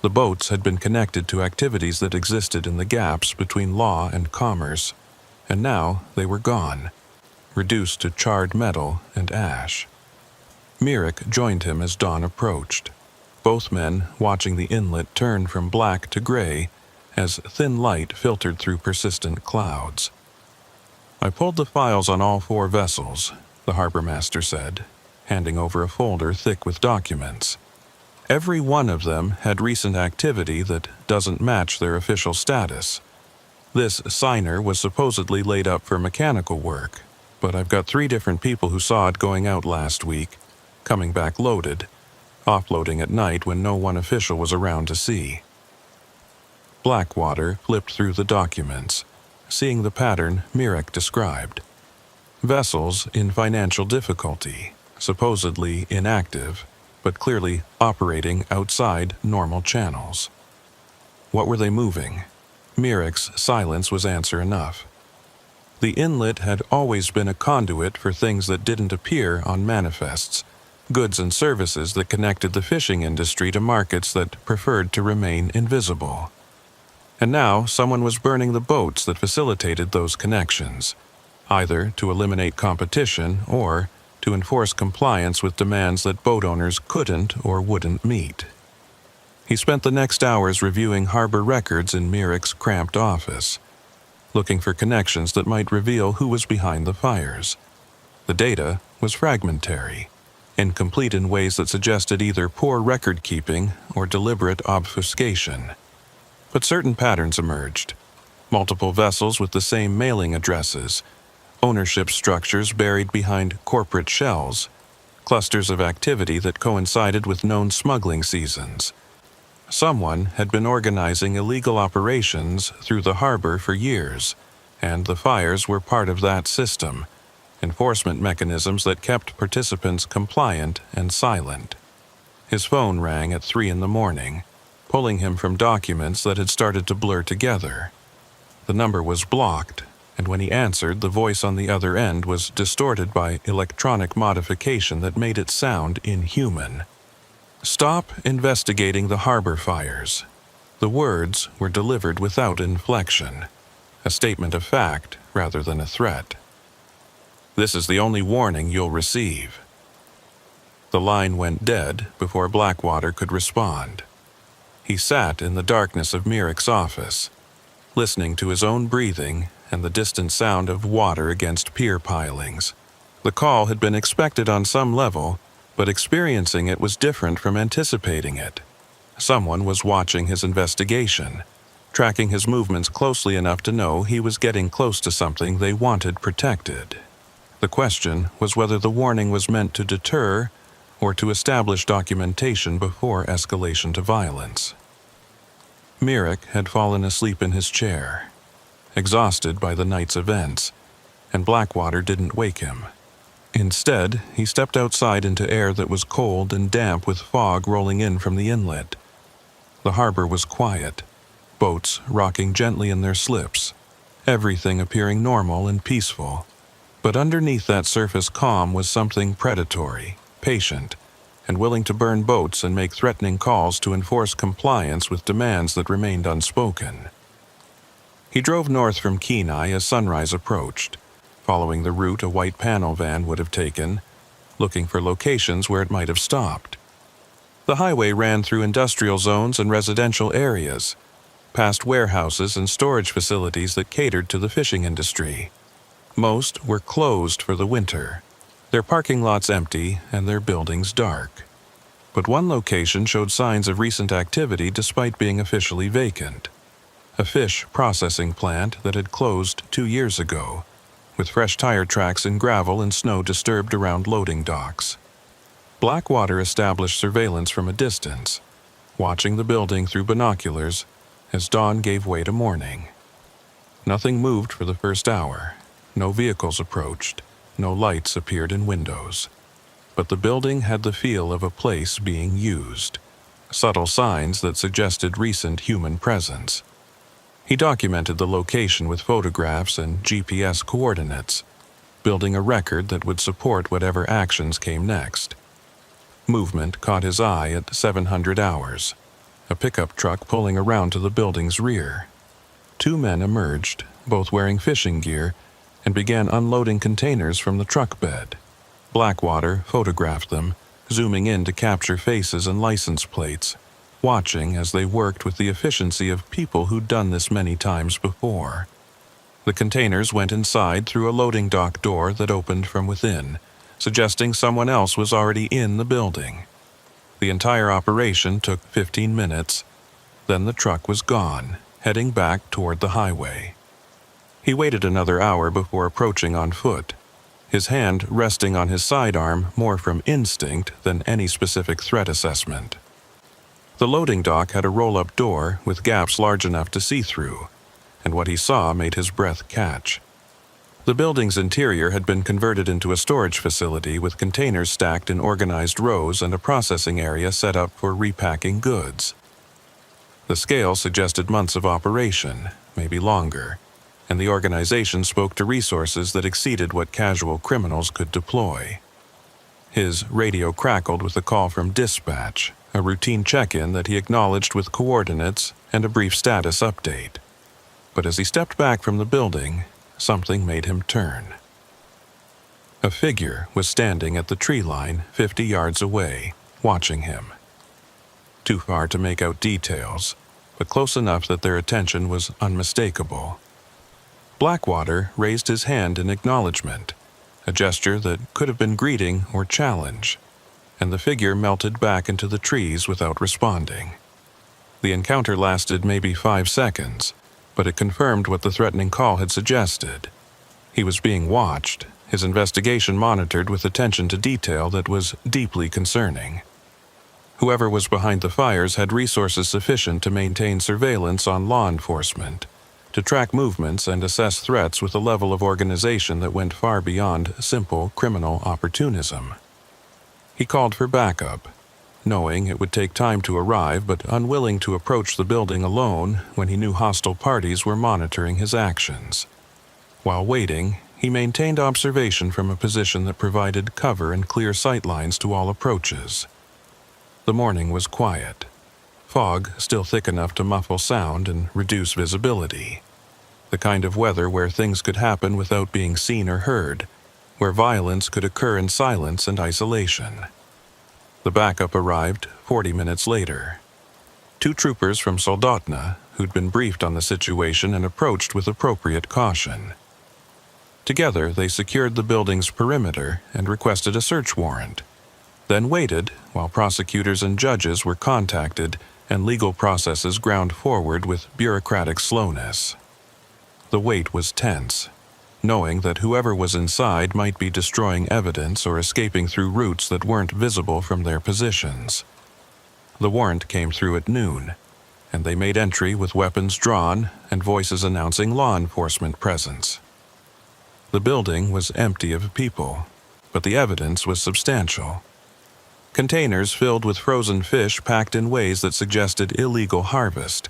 The boats had been connected to activities that existed in the gaps between law and commerce, and now they were gone, reduced to charred metal and ash. Myrick joined him as dawn approached, both men watching the inlet turn from black to gray as thin light filtered through persistent clouds. "I pulled the files on all 4 vessels," the harbor master said, handing over a folder thick with documents. "Every one of them had recent activity that doesn't match their official status. This signer was supposedly laid up for mechanical work, but I've got 3 different people who saw it going out last week, coming back loaded, offloading at night when no one official was around to see." Blackwater flipped through the documents, seeing the pattern Myrick described. Vessels in financial difficulty, supposedly inactive, but clearly operating outside normal channels. What were they moving? Myrick's silence was answer enough. The inlet had always been a conduit for things that didn't appear on manifests, goods and services that connected the fishing industry to markets that preferred to remain invisible. And now someone was burning the boats that facilitated those connections, either to eliminate competition or to enforce compliance with demands that boat owners couldn't or wouldn't meet. He spent the next hours reviewing harbor records in Myrick's cramped office, looking for connections that might reveal who was behind the fires. The data was fragmentary, incomplete in ways that suggested either poor record-keeping or deliberate obfuscation. But certain patterns emerged. Multiple vessels with the same mailing addresses, ownership structures buried behind corporate shells, clusters of activity that coincided with known smuggling seasons. Someone had been organizing illegal operations through the harbor for years, and the fires were part of that system, enforcement mechanisms that kept participants compliant and silent. His phone rang at 3 in the morning, pulling him from documents that had started to blur together. The number was blocked, and when he answered, the voice on the other end was distorted by electronic modification that made it sound inhuman. "Stop investigating the harbor fires." The words were delivered without inflection, a statement of fact rather than a threat. "This is the only warning you'll receive." The line went dead before Blackwater could respond. He sat in the darkness of Myrick's office, listening to his own breathing and the distant sound of water against pier pilings. The call had been expected on some level, but experiencing it was different from anticipating it. Someone was watching his investigation, tracking his movements closely enough to know he was getting close to something they wanted protected. The question was whether the warning was meant to deter or to establish documentation before escalation to violence. Myrick had fallen asleep in his chair, exhausted by the night's events, and Blackwater didn't wake him. Instead, he stepped outside into air that was cold and damp with fog rolling in from the inlet. The harbor was quiet, boats rocking gently in their slips, everything appearing normal and peaceful. But underneath that surface calm was something predatory, patient, and willing to burn boats and make threatening calls to enforce compliance with demands that remained unspoken. He drove north from Kenai as sunrise approached, following the route a white panel van would have taken, looking for locations where it might have stopped. The highway ran through industrial zones and residential areas, past warehouses and storage facilities that catered to the fishing industry. Most were closed for the winter, their parking lots empty and their buildings dark. But one location showed signs of recent activity despite being officially vacant. A fish processing plant that had closed 2 years ago, with fresh tire tracks in gravel and snow disturbed around loading docks. Blackwater established surveillance from a distance, watching the building through binoculars as dawn gave way to morning. Nothing moved for the first hour. No vehicles approached. No lights appeared in windows. But the building had the feel of a place being used, subtle signs that suggested recent human presence. He documented the location with photographs and GPS coordinates, building a record that would support whatever actions came next. Movement caught his eye at 700 hours, a pickup truck pulling around to the building's rear. 2 men emerged, both wearing fishing gear, and began unloading containers from the truck bed. Blackwater photographed them, zooming in to capture faces and license plates, watching as they worked with the efficiency of people who'd done this many times before. The containers went inside through a loading dock door that opened from within, suggesting someone else was already in the building. The entire operation took 15 minutes. Then the truck was gone, heading back toward the highway. He waited another hour before approaching on foot, his hand resting on his sidearm more from instinct than any specific threat assessment. The loading dock had a roll-up door with gaps large enough to see through, and what he saw made his breath catch. The building's interior had been converted into a storage facility with containers stacked in organized rows and a processing area set up for repacking goods. The scale suggested months of operation, maybe longer, and the organization spoke to resources that exceeded what casual criminals could deploy. His radio crackled with a call from dispatch, a routine check-in that he acknowledged with coordinates and a brief status update. But as he stepped back from the building, something made him turn. A figure was standing at the tree line 50 yards away, watching him. Too far to make out details, but close enough that their attention was unmistakable. Blackwater raised his hand in acknowledgement, a gesture that could have been greeting or challenge, and the figure melted back into the trees without responding. The encounter lasted maybe 5 seconds, but it confirmed what the threatening call had suggested. He was being watched, his investigation monitored with attention to detail that was deeply concerning. Whoever was behind the fires had resources sufficient to maintain surveillance on law enforcement, to track movements and assess threats with a level of organization that went far beyond simple criminal opportunism. He called for backup, knowing it would take time to arrive but unwilling to approach the building alone when he knew hostile parties were monitoring his actions. While waiting, he maintained observation from a position that provided cover and clear sightlines to all approaches. The morning was quiet. Fog still thick enough to muffle sound and reduce visibility. The kind of weather where things could happen without being seen or heard, where violence could occur in silence and isolation. The backup arrived 40 minutes later. 2 troopers from Soldatna, who'd been briefed on the situation and approached with appropriate caution. Together, they secured the building's perimeter and requested a search warrant, then waited while prosecutors and judges were contacted and legal processes ground forward with bureaucratic slowness. The wait was tense, knowing that whoever was inside might be destroying evidence or escaping through routes that weren't visible from their positions. The warrant came through at noon, and they made entry with weapons drawn and voices announcing law enforcement presence. The building was empty of people, but the evidence was substantial. Containers filled with frozen fish packed in ways that suggested illegal harvest.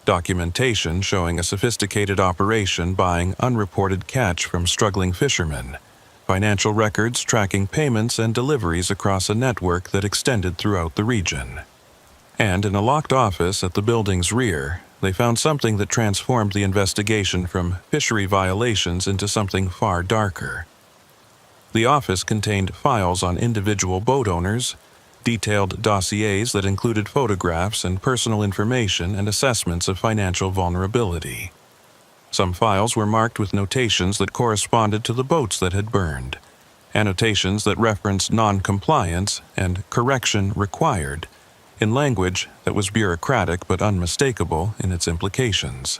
Documentation showing a sophisticated operation buying unreported catch from struggling fishermen. Financial records tracking payments and deliveries across a network that extended throughout the region. And in a locked office at the building's rear, they found something that transformed the investigation from fishery violations into something far darker. The office contained files on individual boat owners, detailed dossiers that included photographs and personal information and assessments of financial vulnerability. Some files were marked with notations that corresponded to the boats that had burned, annotations that referenced non-compliance and correction required, in language that was bureaucratic but unmistakable in its implications.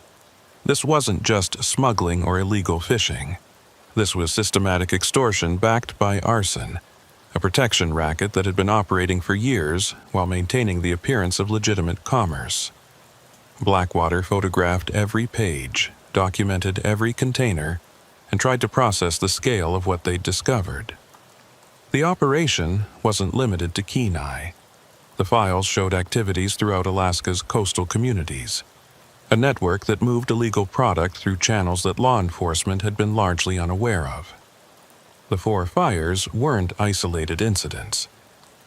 This wasn't just smuggling or illegal fishing. This was systematic extortion backed by arson, a protection racket that had been operating for years while maintaining the appearance of legitimate commerce. Blackwater photographed every page, documented every container, and tried to process the scale of what they'd discovered. The operation wasn't limited to Kenai. The files showed activities throughout Alaska's coastal communities, a network that moved illegal product through channels that law enforcement had been largely unaware of. The 4 fires weren't isolated incidents.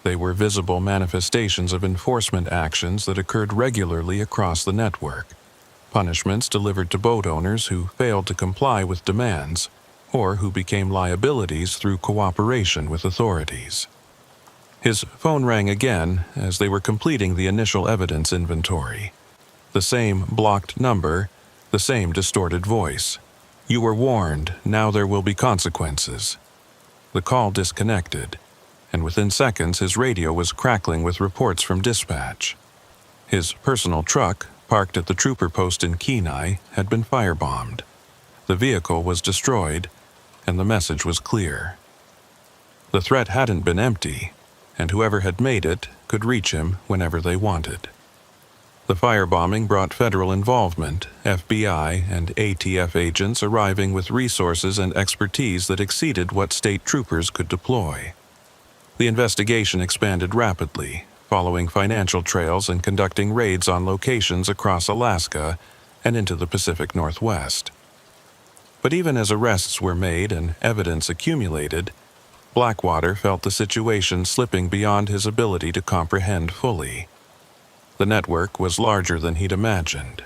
They were visible manifestations of enforcement actions that occurred regularly across the network, punishments delivered to boat owners who failed to comply with demands or who became liabilities through cooperation with authorities. His phone rang again as they were completing the initial evidence inventory. The same blocked number, the same distorted voice. "You were warned, now there will be consequences." The call disconnected, and within seconds his radio was crackling with reports from dispatch. His personal truck, parked at the trooper post in Kenai, had been firebombed. The vehicle was destroyed, and the message was clear. The threat hadn't been empty, and whoever had made it could reach him whenever they wanted. The firebombing brought federal involvement, FBI and ATF agents arriving with resources and expertise that exceeded what state troopers could deploy. The investigation expanded rapidly, following financial trails and conducting raids on locations across Alaska and into the Pacific Northwest. But even as arrests were made and evidence accumulated, Blackwater felt the situation slipping beyond his ability to comprehend fully. The network was larger than he'd imagined,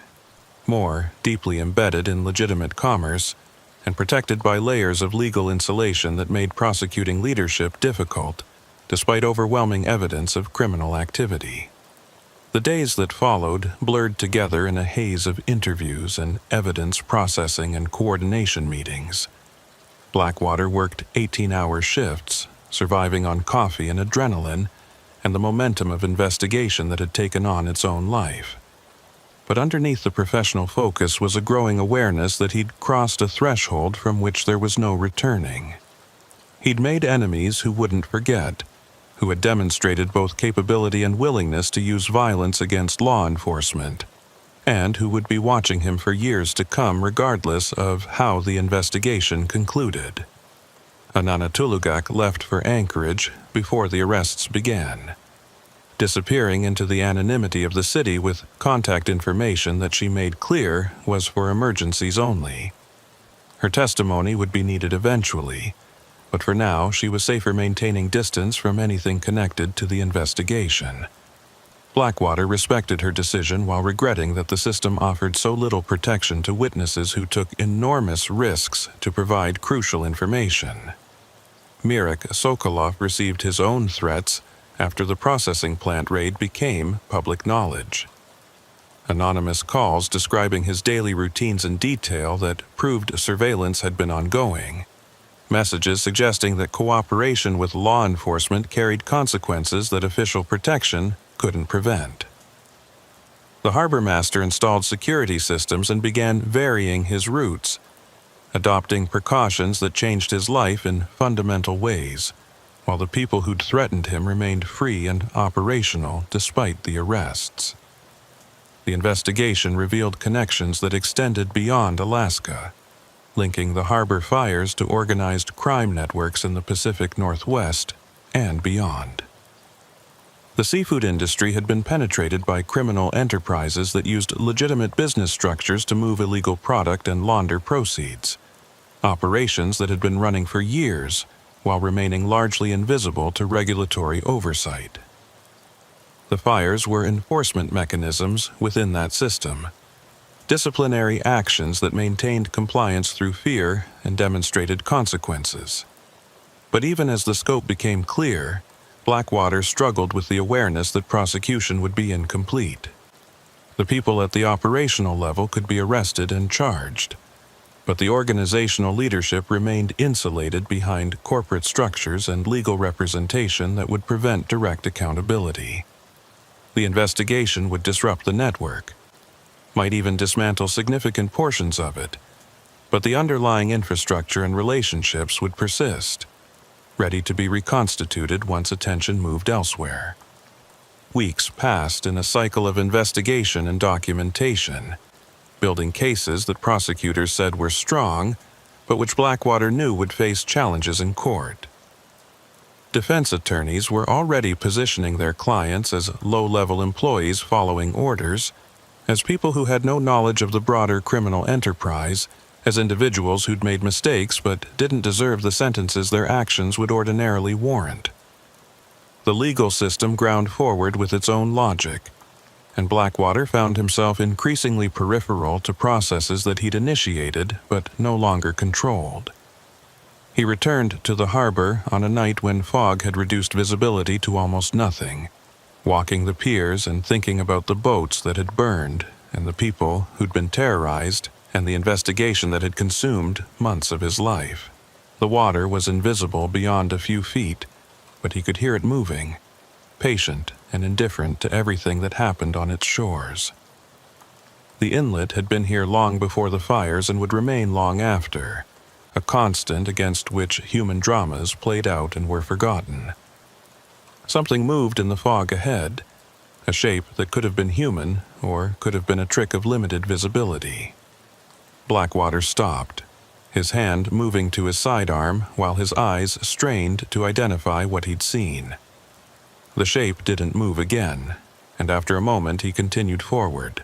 more deeply embedded in legitimate commerce, and protected by layers of legal insulation that made prosecuting leadership difficult, despite overwhelming evidence of criminal activity. The days that followed blurred together in a haze of interviews and evidence processing and coordination meetings. Blackwater worked 18-hour shifts, surviving on coffee and adrenaline, and the momentum of investigation that had taken on its own life. But underneath the professional focus was a growing awareness that he'd crossed a threshold from which there was no returning. He'd made enemies who wouldn't forget, who had demonstrated both capability and willingness to use violence against law enforcement. and who would be watching him for years to come regardless of how the investigation concluded. Ananatulugaq left for Anchorage before the arrests began, disappearing into the anonymity of the city with contact information that she made clear was for emergencies only. Her testimony would be needed eventually, but for now she was safer maintaining distance from anything connected to the investigation. Blackwater respected her decision while regretting that the system offered so little protection to witnesses who took enormous risks to provide crucial information. Mirek Sokolov received his own threats after the processing plant raid became public knowledge. Anonymous calls describing his daily routines in detail that proved surveillance had been ongoing. Messages suggesting that cooperation with law enforcement carried consequences that official protection couldn't prevent. The harbor master installed security systems and began varying his routes, adopting precautions that changed his life in fundamental ways, while the people who'd threatened him remained free and operational despite the arrests. The investigation revealed connections that extended beyond Alaska, linking the harbor fires to organized crime networks in the Pacific Northwest and beyond. The seafood industry had been penetrated by criminal enterprises that used legitimate business structures to move illegal product and launder proceeds, operations that had been running for years while remaining largely invisible to regulatory oversight. The fires were enforcement mechanisms within that system, disciplinary actions that maintained compliance through fear and demonstrated consequences. But even as the scope became clear, Blackwater struggled with the awareness that prosecution would be incomplete. The people at the operational level could be arrested and charged, but the organizational leadership remained insulated behind corporate structures and legal representation that would prevent direct accountability. The investigation would disrupt the network, might even dismantle significant portions of it, but the underlying infrastructure and relationships would persist, ready to be reconstituted once attention moved elsewhere. Weeks passed in a cycle of investigation and documentation, building cases that prosecutors said were strong, but which Blackwater knew would face challenges in court. Defense attorneys were already positioning their clients as low-level employees following orders, as people who had no knowledge of the broader criminal enterprise, as individuals who'd made mistakes but didn't deserve the sentences their actions would ordinarily warrant. The legal system ground forward with its own logic, and Blackwater found himself increasingly peripheral to processes that he'd initiated but no longer controlled. He returned to the harbor on a night when fog had reduced visibility to almost nothing, walking the piers and thinking about the boats that had burned and the people who'd been terrorized and the investigation that had consumed months of his life. The water was invisible beyond a few feet, but he could hear it moving, patient and indifferent to everything that happened on its shores. The inlet had been here long before the fires and would remain long after, a constant against which human dramas played out and were forgotten. Something moved in the fog ahead, a shape that could have been human or could have been a trick of limited visibility. Blackwater stopped, his hand moving to his sidearm while his eyes strained to identify what he'd seen. The shape didn't move again, and after a moment he continued forward,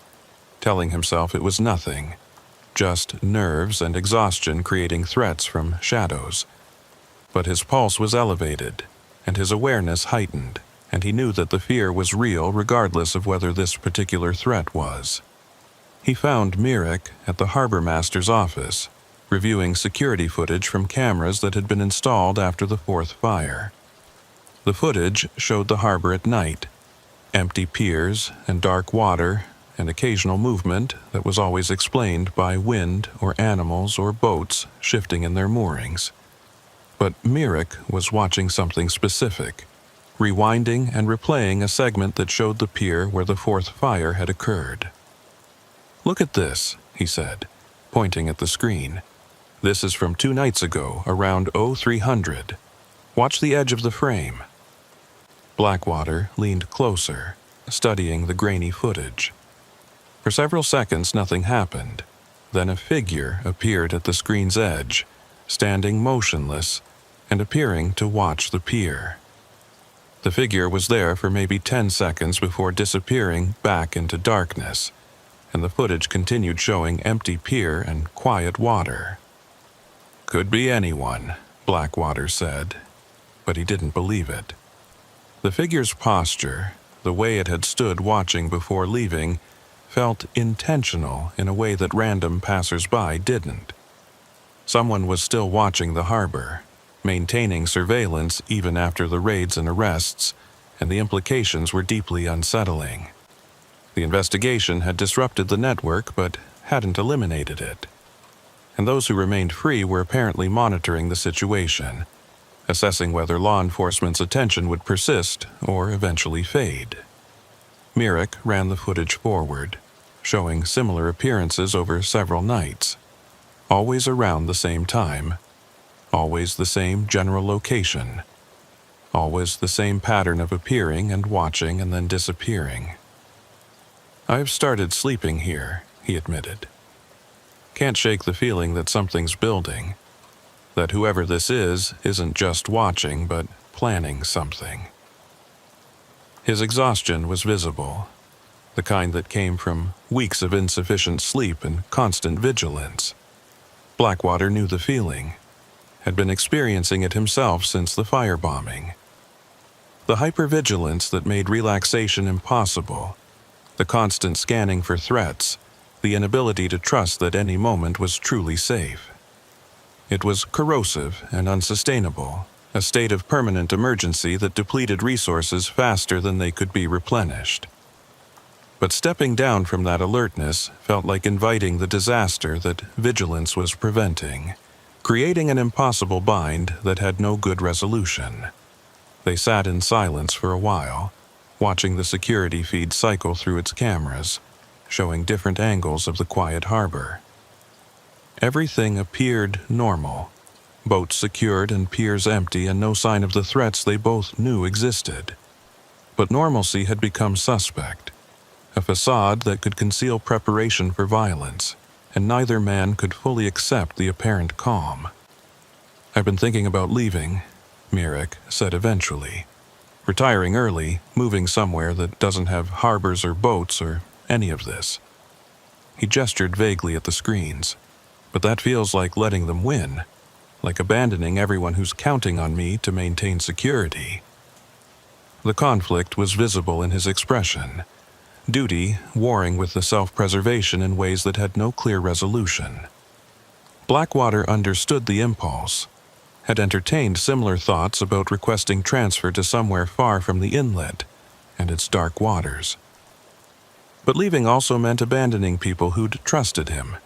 telling himself it was nothing, just nerves and exhaustion creating threats from shadows. But his pulse was elevated, and his awareness heightened, and he knew that the fear was real regardless of whether this particular threat was. He found Mirek at the harbor master's office, reviewing security footage from cameras that had been installed after the fourth fire. The footage showed the harbor at night, empty piers and dark water, and occasional movement that was always explained by wind or animals or boats shifting in their moorings. But Mirek was watching something specific, rewinding and replaying a segment that showed the pier where the fourth fire had occurred. "Look at this," he said, pointing at the screen. "This is from 2 nights ago, around 0300. Watch the edge of the frame." Blackwater leaned closer, studying the grainy footage. For several seconds, nothing happened. Then a figure appeared at the screen's edge, standing motionless and appearing to watch the pier. The figure was there for maybe 10 seconds before disappearing back into darkness, and the footage continued showing empty pier and quiet water. "Could be anyone," Blackwater said, but he didn't believe it. The figure's posture, the way it had stood watching before leaving, felt intentional in a way that random passers-by didn't. Someone was still watching the harbor, maintaining surveillance even after the raids and arrests, and the implications were deeply unsettling. The investigation had disrupted the network but hadn't eliminated it. And those who remained free were apparently monitoring the situation, assessing whether law enforcement's attention would persist or eventually fade. Mirek ran the footage forward, showing similar appearances over several nights, always around the same time, always the same general location, always the same pattern of appearing and watching and then disappearing. "I've started sleeping here," he admitted. "Can't shake the feeling that something's building, that whoever this is isn't just watching but planning something." His exhaustion was visible, the kind that came from weeks of insufficient sleep and constant vigilance. Blackwater knew the feeling, had been experiencing it himself since the firebombing. The hypervigilance that made relaxation impossible, the constant scanning for threats, the inability to trust that any moment was truly safe. It was corrosive and unsustainable, a state of permanent emergency that depleted resources faster than they could be replenished. But stepping down from that alertness felt like inviting the disaster that vigilance was preventing, creating an impossible bind that had no good resolution. They sat in silence for a while, watching the security feed cycle through its cameras, showing different angles of the quiet harbor. Everything appeared normal. Boats secured and piers empty and no sign of the threats they both knew existed. But normalcy had become suspect, a facade that could conceal preparation for violence, and neither man could fully accept the apparent calm. "I've been thinking about leaving," Mirek said eventually. "Retiring early, moving somewhere that doesn't have harbors or boats or any of this." He gestured vaguely at the screens. "But that feels like letting them win, like abandoning everyone who's counting on me to maintain security." The conflict was visible in his expression, duty warring with the self-preservation in ways that had no clear resolution. Blackwater understood the impulse, had entertained similar thoughts about requesting transfer to somewhere far from the inlet and its dark waters. But leaving also meant abandoning people who'd trusted him.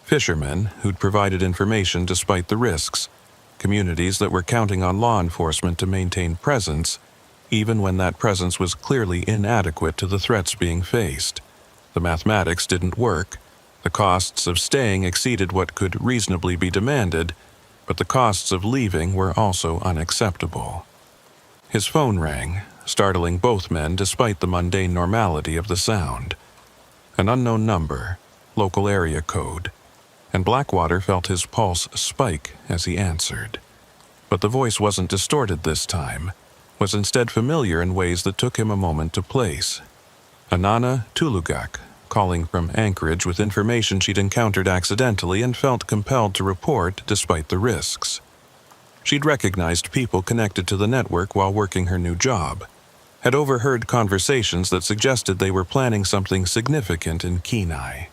Fishermen who'd provided information despite the risks, communities that were counting on law enforcement to maintain presence, even when that presence was clearly inadequate to the threats being faced. The mathematics didn't work, the costs of staying exceeded what could reasonably be demanded, but the costs of leaving were also unacceptable. His phone rang, startling both men despite the mundane normality of the sound. An unknown number, local area code, and Blackwater felt his pulse spike as he answered. But the voice wasn't distorted this time, was instead familiar in ways that took him a moment to place. Anana Tulugak, calling from Anchorage with information she'd encountered accidentally and felt compelled to report despite the risks. She'd recognized people connected to the network while working her new job, had overheard conversations that suggested they were planning something significant in Kenai.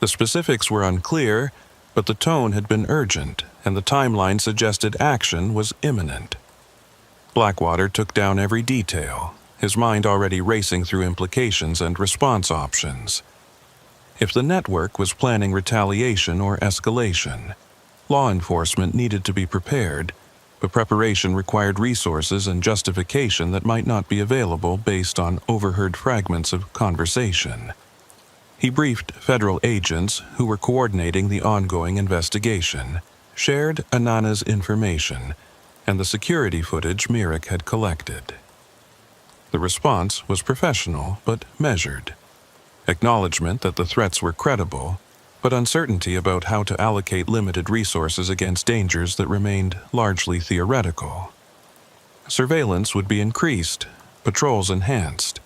The specifics were unclear, but the tone had been urgent, and the timeline suggested action was imminent. Blackwater took down every detail, his mind already racing through implications and response options. If the network was planning retaliation or escalation, law enforcement needed to be prepared, but preparation required resources and justification that might not be available based on overheard fragments of conversation. He briefed federal agents who were coordinating the ongoing investigation, shared Anana's information, and the security footage Mirek had collected. The response was professional but measured. acknowledgement that the threats were credible, but uncertainty about how to allocate limited resources against dangers that remained largely theoretical. Surveillance would be increased, patrols enhanced,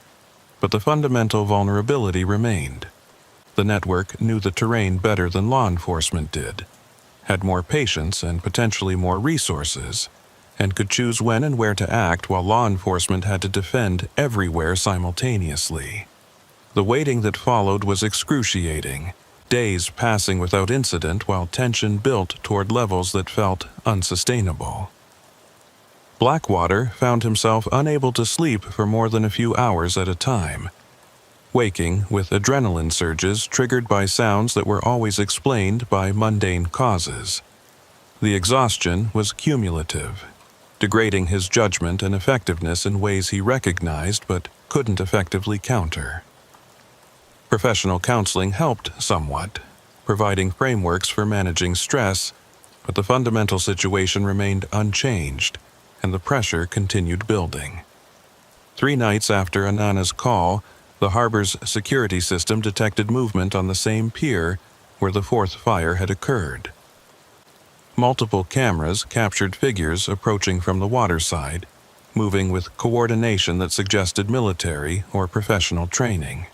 but the fundamental vulnerability remained. The network knew the terrain better than law enforcement did, had more patience and potentially more resources, and could choose when and where to act while law enforcement had to defend everywhere simultaneously. The waiting that followed was excruciating, days passing without incident while tension built toward levels that felt unsustainable. Blackwater found himself unable to sleep for more than a few hours at a time, waking with adrenaline surges triggered by sounds that were always explained by mundane causes. The exhaustion was cumulative, degrading his judgment and effectiveness in ways he recognized but couldn't effectively counter. Professional counseling helped somewhat, providing frameworks for managing stress, but the fundamental situation remained unchanged, and the pressure continued building. 3 nights after Anana's call, the harbor's security system detected movement on the same pier where the 4th fire had occurred. Multiple cameras captured figures approaching from the waterside, moving with coordination that suggested military or professional training.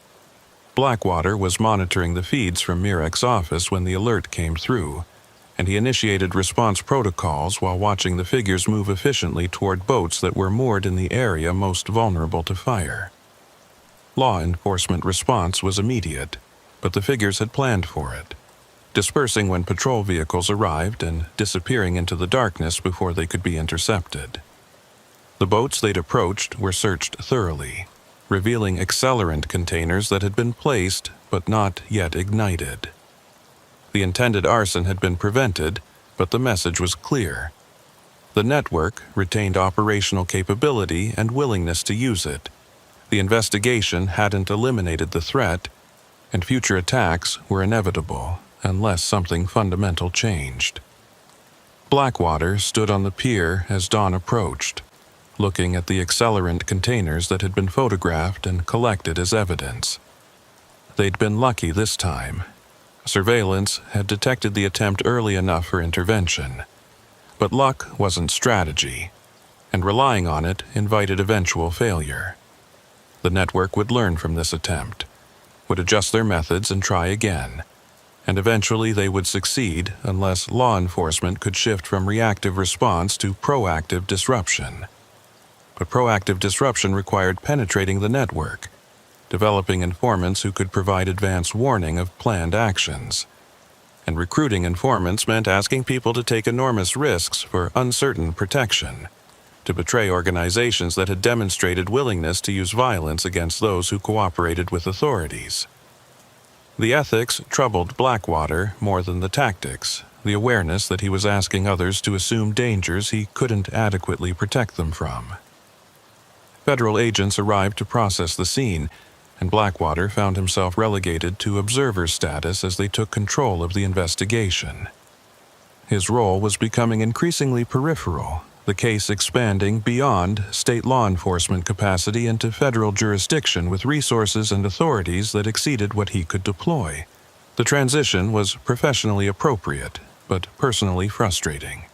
Blackwater was monitoring the feeds from Mirek's office when the alert came through, and he initiated response protocols while watching the figures move efficiently toward boats that were moored in the area most vulnerable to fire. Law enforcement response was immediate, but the figures had planned for it, dispersing when patrol vehicles arrived and disappearing into the darkness before they could be intercepted. The boats they'd approached were searched thoroughly, revealing accelerant containers that had been placed but not yet ignited. The intended arson had been prevented, but the message was clear. The network retained operational capability and willingness to use it. The investigation hadn't eliminated the threat, and future attacks were inevitable unless something fundamental changed. Blackwater stood on the pier as dawn approached, looking at the accelerant containers that had been photographed and collected as evidence. They'd been lucky this time. Surveillance had detected the attempt early enough for intervention, but luck wasn't strategy, and relying on it invited eventual failure. The network would learn from this attempt, would adjust their methods and try again, and eventually they would succeed unless law enforcement could shift from reactive response to proactive disruption. But proactive disruption required penetrating the network, developing informants who could provide advance warning of planned actions. And recruiting informants meant asking people to take enormous risks for uncertain protection, to betray organizations that had demonstrated willingness to use violence against those who cooperated with authorities. The ethics troubled Blackwater more than the tactics, the awareness that he was asking others to assume dangers he couldn't adequately protect them from. Federal agents arrived to process the scene, and Blackwater found himself relegated to observer status as they took control of the investigation. His role was becoming increasingly peripheral, the case expanding beyond state law enforcement capacity into federal jurisdiction with resources and authorities that exceeded what he could deploy. The transition was professionally appropriate, but personally frustrating.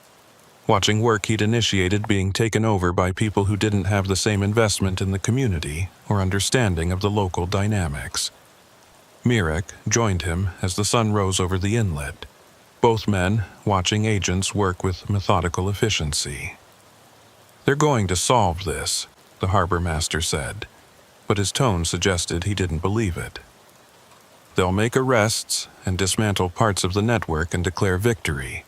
Watching work he'd initiated being taken over by people who didn't have the same investment in the community or understanding of the local dynamics. Mirek joined him as the sun rose over the inlet, both men watching agents work with methodical efficiency. "They're going to solve this," the harbor master said, but his tone suggested he didn't believe it. "They'll make arrests and dismantle parts of the network and declare victory,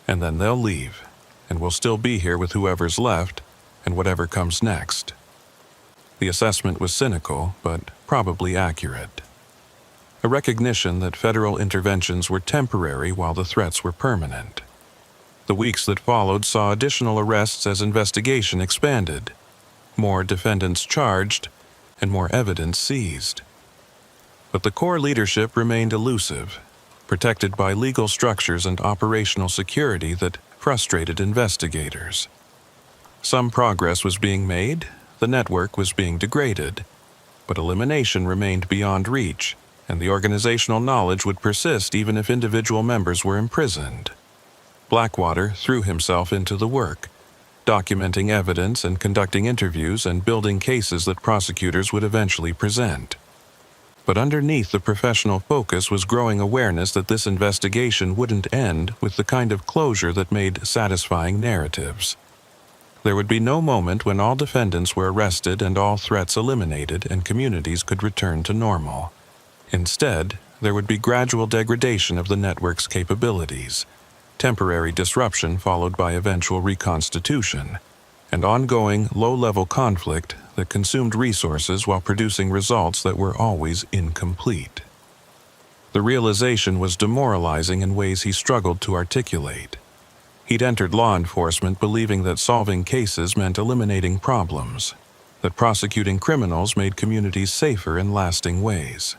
and then they'll leave, and we'll still be here with whoever's left and whatever comes next." The assessment was cynical, but probably accurate. A recognition that federal interventions were temporary while the threats were permanent. The weeks that followed saw additional arrests as investigation expanded, more defendants charged, and more evidence seized. But the core leadership remained elusive, protected by legal structures and operational security that frustrated investigators. Some progress was being made, the network was being degraded, But elimination remained beyond reach, and the organizational knowledge would persist even if individual members were imprisoned. Blackwater threw himself into the work, documenting evidence and conducting interviews and building cases that prosecutors would eventually present. But underneath the professional focus was growing awareness that this investigation wouldn't end with the kind of closure that made satisfying narratives. There would be no moment when all defendants were arrested and all threats eliminated and communities could return to normal. Instead, there would be gradual degradation of the network's capabilities, temporary disruption followed by eventual reconstitution, and ongoing low-level conflict that consumed resources while producing results that were always incomplete. The realization was demoralizing in ways he struggled to articulate. He'd entered law enforcement believing that solving cases meant eliminating problems, that prosecuting criminals made communities safer in lasting ways.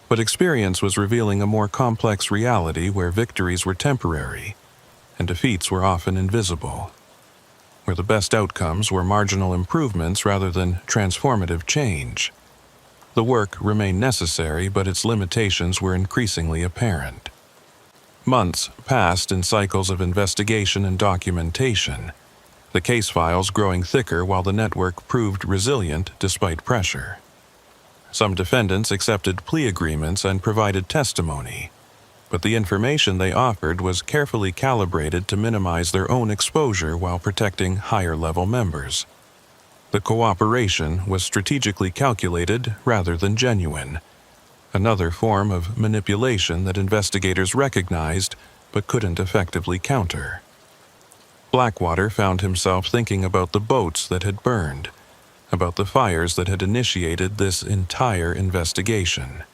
But experience was revealing a more complex reality where victories were temporary and defeats were often invisible, where the best outcomes were marginal improvements rather than transformative change. The work remained necessary, but its limitations were increasingly apparent. Months passed in cycles of investigation and documentation, the case files growing thicker while the network proved resilient despite pressure. Some defendants accepted plea agreements and provided testimony, but the information they offered was carefully calibrated to minimize their own exposure while protecting higher-level members. The cooperation was strategically calculated rather than genuine, another form of manipulation that investigators recognized but couldn't effectively counter. Blackwater found himself thinking about the boats that had burned, about the fires that had initiated this entire investigation.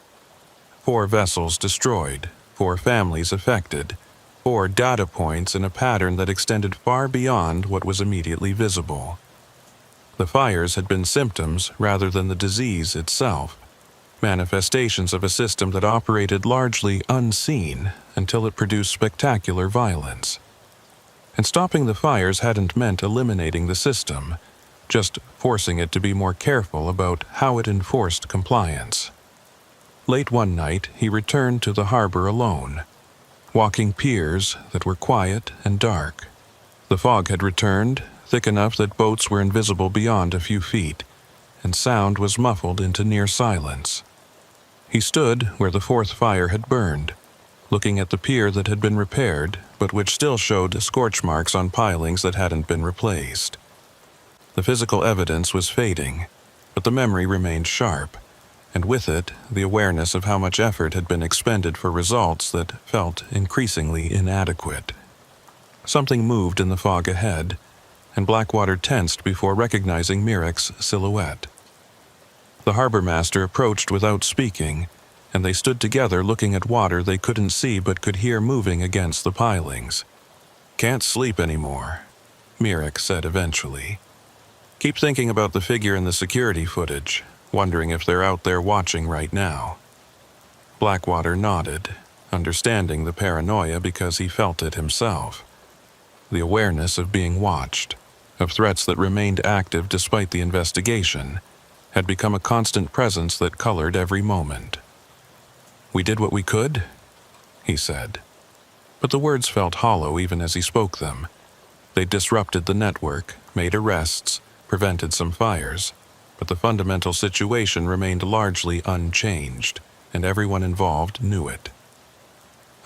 4 vessels destroyed, 4 families affected, 4 data points in a pattern that extended far beyond what was immediately visible. The fires had been symptoms rather than the disease itself, manifestations of a system that operated largely unseen until it produced spectacular violence. And stopping the fires hadn't meant eliminating the system, just forcing it to be more careful about how it enforced compliance. Late one night, he returned to the harbor alone, walking piers that were quiet and dark. The fog had returned, thick enough that boats were invisible beyond a few feet, and sound was muffled into near silence. He stood where the 4th fire had burned, looking at the pier that had been repaired, but which still showed scorch marks on pilings that hadn't been replaced. The physical evidence was fading, but the memory remained sharp, and with it, the awareness of how much effort had been expended for results that felt increasingly inadequate. Something moved in the fog ahead, and Blackwater tensed before recognizing Mirek's silhouette. The harbor master approached without speaking, and they stood together looking at water they couldn't see but could hear moving against the pilings. "Can't sleep anymore," Mirek said eventually. "Keep thinking about the figure in the security footage, wondering if they're out there watching right now." Blackwater nodded, understanding the paranoia because he felt it himself. The awareness of being watched, of threats that remained active despite the investigation, had become a constant presence that colored every moment. "We did what we could," he said. But the words felt hollow even as he spoke them. They disrupted the network, made arrests, prevented some fires, but the fundamental situation remained largely unchanged, and everyone involved knew it.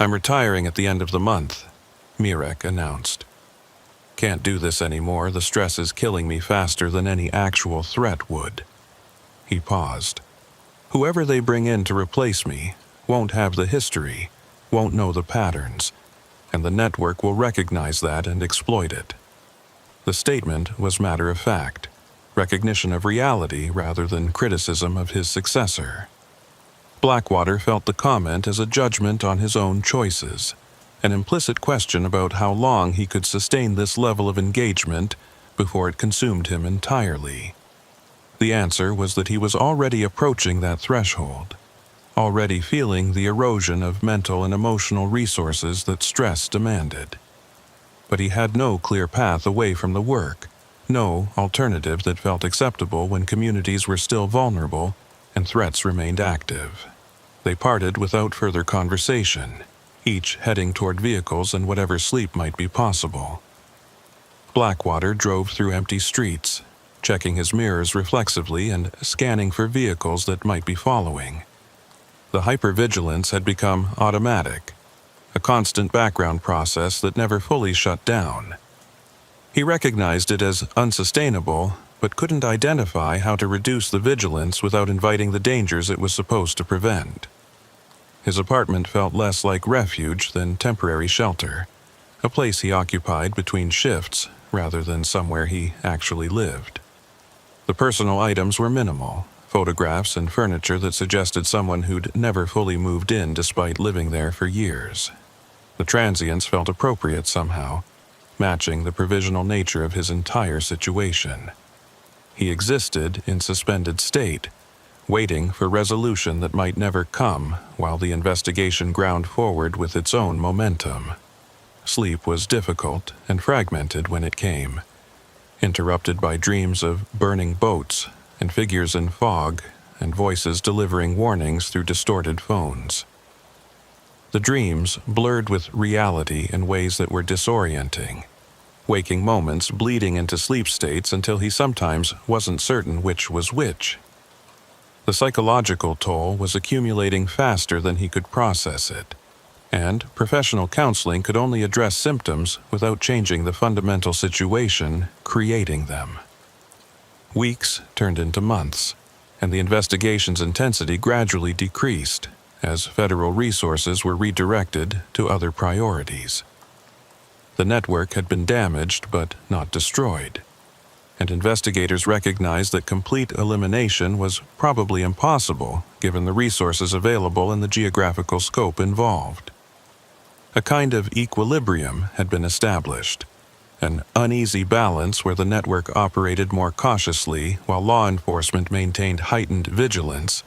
"I'm retiring at the end of the month," Mirek announced. "Can't do this anymore. The stress is killing me faster than any actual threat would." He paused. "Whoever they bring in to replace me won't have the history, won't know the patterns, and the network will recognize that and exploit it." The statement was matter of fact, recognition of reality rather than criticism of his successor. Blackwater felt the comment as a judgment on his own choices, an implicit question about how long he could sustain this level of engagement before it consumed him entirely. The answer was that he was already approaching that threshold, already feeling the erosion of mental and emotional resources that stress demanded. But he had no clear path away from the work, No alternative that felt acceptable when communities were still vulnerable and threats remained active. They parted without further conversation, each heading toward vehicles and whatever sleep might be possible. Blackwater drove through empty streets, checking his mirrors reflexively and scanning for vehicles that might be following. The hypervigilance had become automatic, a constant background process that never fully shut down. He recognized it as unsustainable, but couldn't identify how to reduce the vigilance without inviting the dangers it was supposed to prevent. His apartment felt less like refuge than temporary shelter, a place he occupied between shifts rather than somewhere he actually lived. The personal items were minimal, photographs and furniture that suggested someone who'd never fully moved in despite living there for years. The transience felt appropriate somehow, matching the provisional nature of his entire situation. He existed in suspended state, waiting for resolution that might never come while the investigation ground forward with its own momentum. Sleep was difficult and fragmented when it came, interrupted by dreams of burning boats and figures in fog and voices delivering warnings through distorted phones. The dreams blurred with reality in ways that were disorienting, waking moments bleeding into sleep states until he sometimes wasn't certain which was which. The psychological toll was accumulating faster than he could process it, and professional counseling could only address symptoms without changing the fundamental situation creating them. Weeks turned into months, and the investigation's intensity gradually decreased as federal resources were redirected to other priorities. The network had been damaged but not destroyed, and investigators recognized that complete elimination was probably impossible given the resources available and the geographical scope involved. A kind of equilibrium had been established, an uneasy balance where the network operated more cautiously while law enforcement maintained heightened vigilance,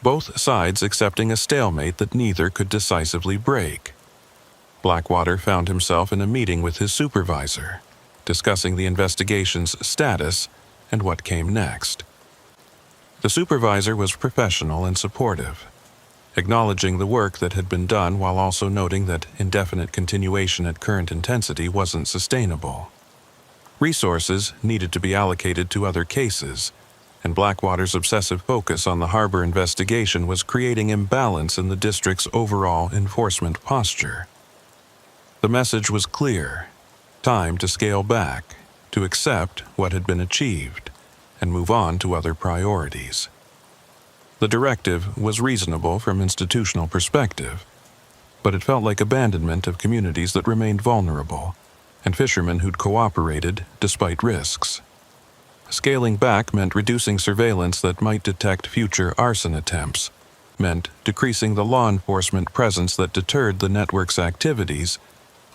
both sides accepting a stalemate that neither could decisively break. Blackwater found himself in a meeting with his supervisor, discussing the investigation's status and what came next. The supervisor was professional and supportive, acknowledging the work that had been done while also noting that indefinite continuation at current intensity wasn't sustainable. Resources needed to be allocated to other cases, and Blackwater's obsessive focus on the harbor investigation was creating imbalance in the district's overall enforcement posture. The message was clear: time to scale back, to accept what had been achieved, and move on to other priorities. The directive was reasonable from institutional perspective, but it felt like abandonment of communities that remained vulnerable, and fishermen who'd cooperated despite risks. Scaling back meant reducing surveillance that might detect future arson attempts, meant decreasing the law enforcement presence that deterred the network's activities,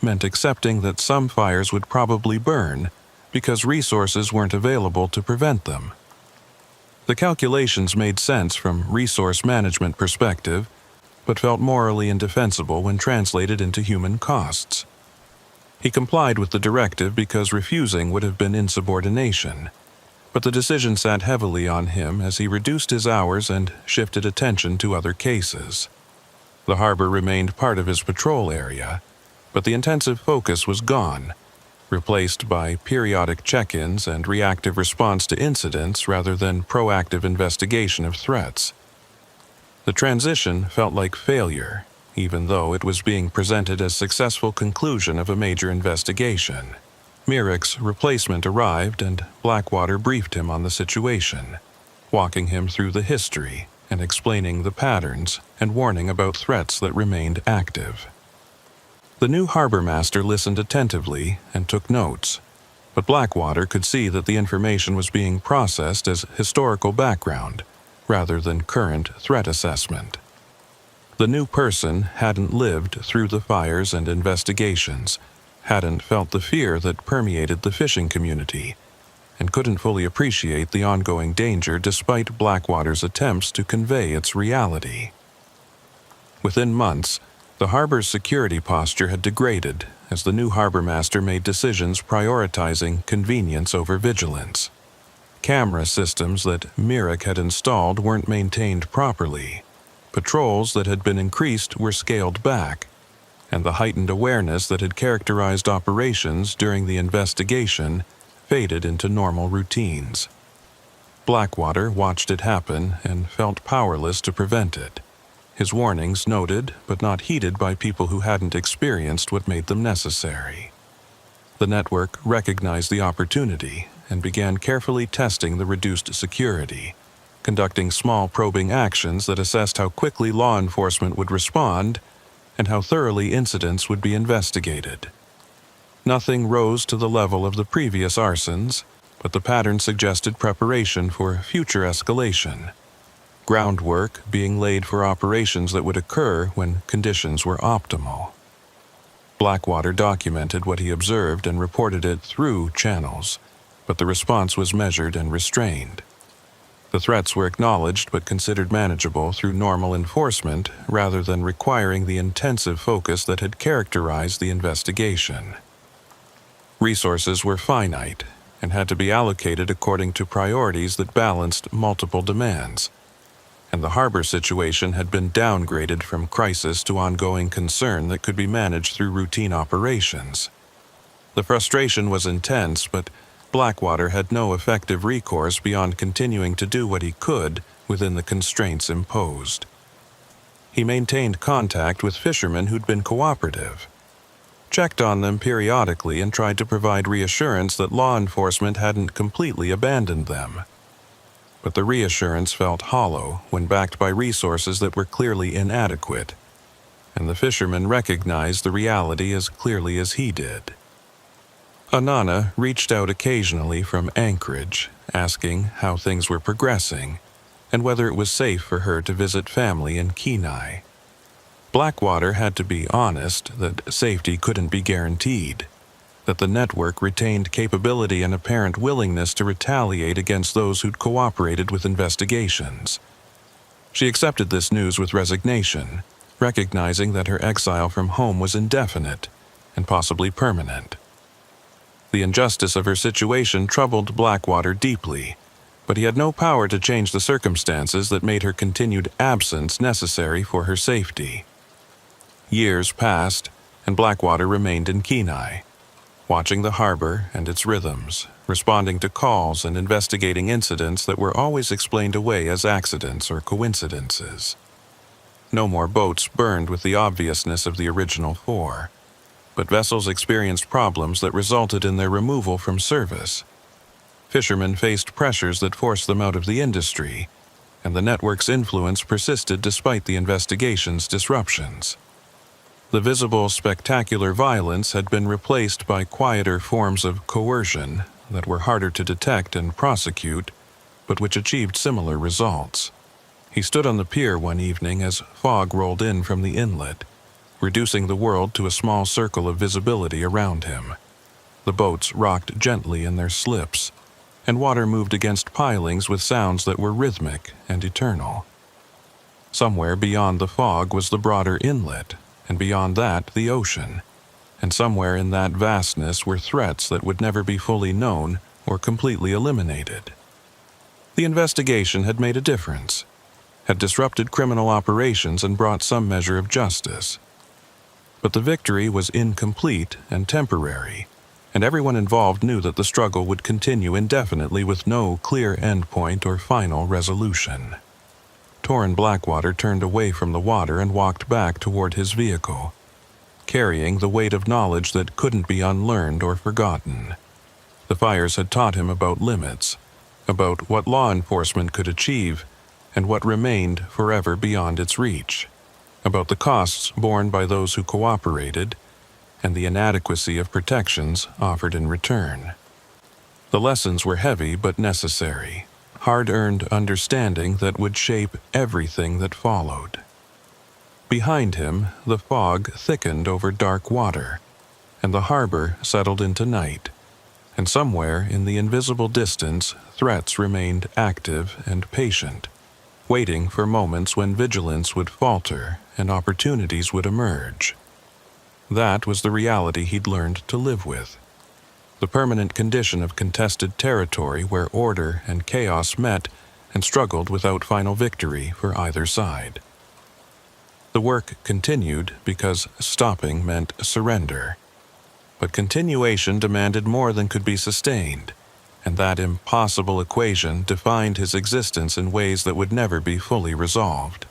meant accepting that some fires would probably burn because resources weren't available to prevent them. The calculations made sense from resource management perspective, but felt morally indefensible when translated into human costs. He complied with the directive because refusing would have been insubordination, but the decision sat heavily on him as he reduced his hours and shifted attention to other cases. The harbor remained part of his patrol area, but the intensive focus was gone, replaced by periodic check-ins and reactive response to incidents rather than proactive investigation of threats. The transition felt like failure, even though it was being presented as successful conclusion of a major investigation. Myrick's replacement arrived, and Blackwater briefed him on the situation, walking him through the history and explaining the patterns and warning about threats that remained active. The new harbor master listened attentively and took notes, but Blackwater could see that the information was being processed as historical background rather than current threat assessment. The new person hadn't lived through the fires and investigations, hadn't felt the fear that permeated the fishing community, and couldn't fully appreciate the ongoing danger despite Blackwater's attempts to convey its reality. Within months, The harbor's security posture had degraded as the new harbormaster made decisions prioritizing convenience over vigilance. Camera systems that Mirak had installed weren't maintained properly. Patrols that had been increased were scaled back, and the heightened awareness that had characterized operations during the investigation faded into normal routines. Blackwater watched it happen and felt powerless to prevent it. His warnings noted but not heeded by people who hadn't experienced what made them necessary. The network recognized the opportunity and began carefully testing the reduced security, conducting small probing actions that assessed how quickly law enforcement would respond and how thoroughly incidents would be investigated. Nothing rose to the level of the previous arsons, but the pattern suggested preparation for future escalation, groundwork being laid for operations that would occur when conditions were optimal. Blackwater documented what he observed and reported it through channels, but the response was measured and restrained. The threats were acknowledged but considered manageable through normal enforcement rather than requiring the intensive focus that had characterized the investigation. Resources were finite and had to be allocated according to priorities that balanced multiple demands, and the harbor situation had been downgraded from crisis to ongoing concern that could be managed through routine operations. The frustration was intense, but Blackwater had no effective recourse beyond continuing to do what he could within the constraints imposed. He maintained contact with fishermen who'd been cooperative, checked on them periodically, and tried to provide reassurance that law enforcement hadn't completely abandoned them. But the reassurance felt hollow when backed by resources that were clearly inadequate, and the fishermen recognized the reality as clearly as he did. Anana reached out occasionally from Anchorage, asking how things were progressing and whether it was safe for her to visit family in Kenai. Blackwater had to be honest that safety couldn't be guaranteed, that the network retained capability and apparent willingness to retaliate against those who'd cooperated with investigations. She accepted this news with resignation, recognizing that her exile from home was indefinite and possibly permanent. The injustice of her situation troubled Blackwater deeply, but he had no power to change the circumstances that made her continued absence necessary for her safety. Years passed, and Blackwater remained in Kenai, watching the harbor and its rhythms, responding to calls and investigating incidents that were always explained away as accidents or coincidences. No more boats burned with the obviousness of the original 4, but vessels experienced problems that resulted in their removal from service. Fishermen faced pressures that forced them out of the industry, and the network's influence persisted despite the investigation's disruptions. The visible, spectacular violence had been replaced by quieter forms of coercion that were harder to detect and prosecute, but which achieved similar results. He stood on the pier one evening as fog rolled in from the inlet, reducing the world to a small circle of visibility around him. The boats rocked gently in their slips, and water moved against pilings with sounds that were rhythmic and eternal. Somewhere beyond the fog was the broader inlet, and beyond that the ocean, and somewhere in that vastness were threats that would never be fully known or completely eliminated. The investigation had made a difference, had disrupted criminal operations and brought some measure of justice. But the victory was incomplete and temporary, and everyone involved knew that the struggle would continue indefinitely with no clear endpoint or final resolution. Torrin Blackwater turned away from the water and walked back toward his vehicle, carrying the weight of knowledge that couldn't be unlearned or forgotten. The fires had taught him about limits, about what law enforcement could achieve, and what remained forever beyond its reach, about the costs borne by those who cooperated, and the inadequacy of protections offered in return. The lessons were heavy but necessary, hard-earned understanding that would shape everything that followed. Behind him, the fog thickened over dark water, and the harbor settled into night, and somewhere in the invisible distance, threats remained active and patient, waiting for moments when vigilance would falter and opportunities would emerge. That was the reality he'd learned to live with. The permanent condition of contested territory where order and chaos met and struggled without final victory for either side. The work continued because stopping meant surrender. But continuation demanded more than could be sustained, and that impossible equation defined his existence in ways that would never be fully resolved.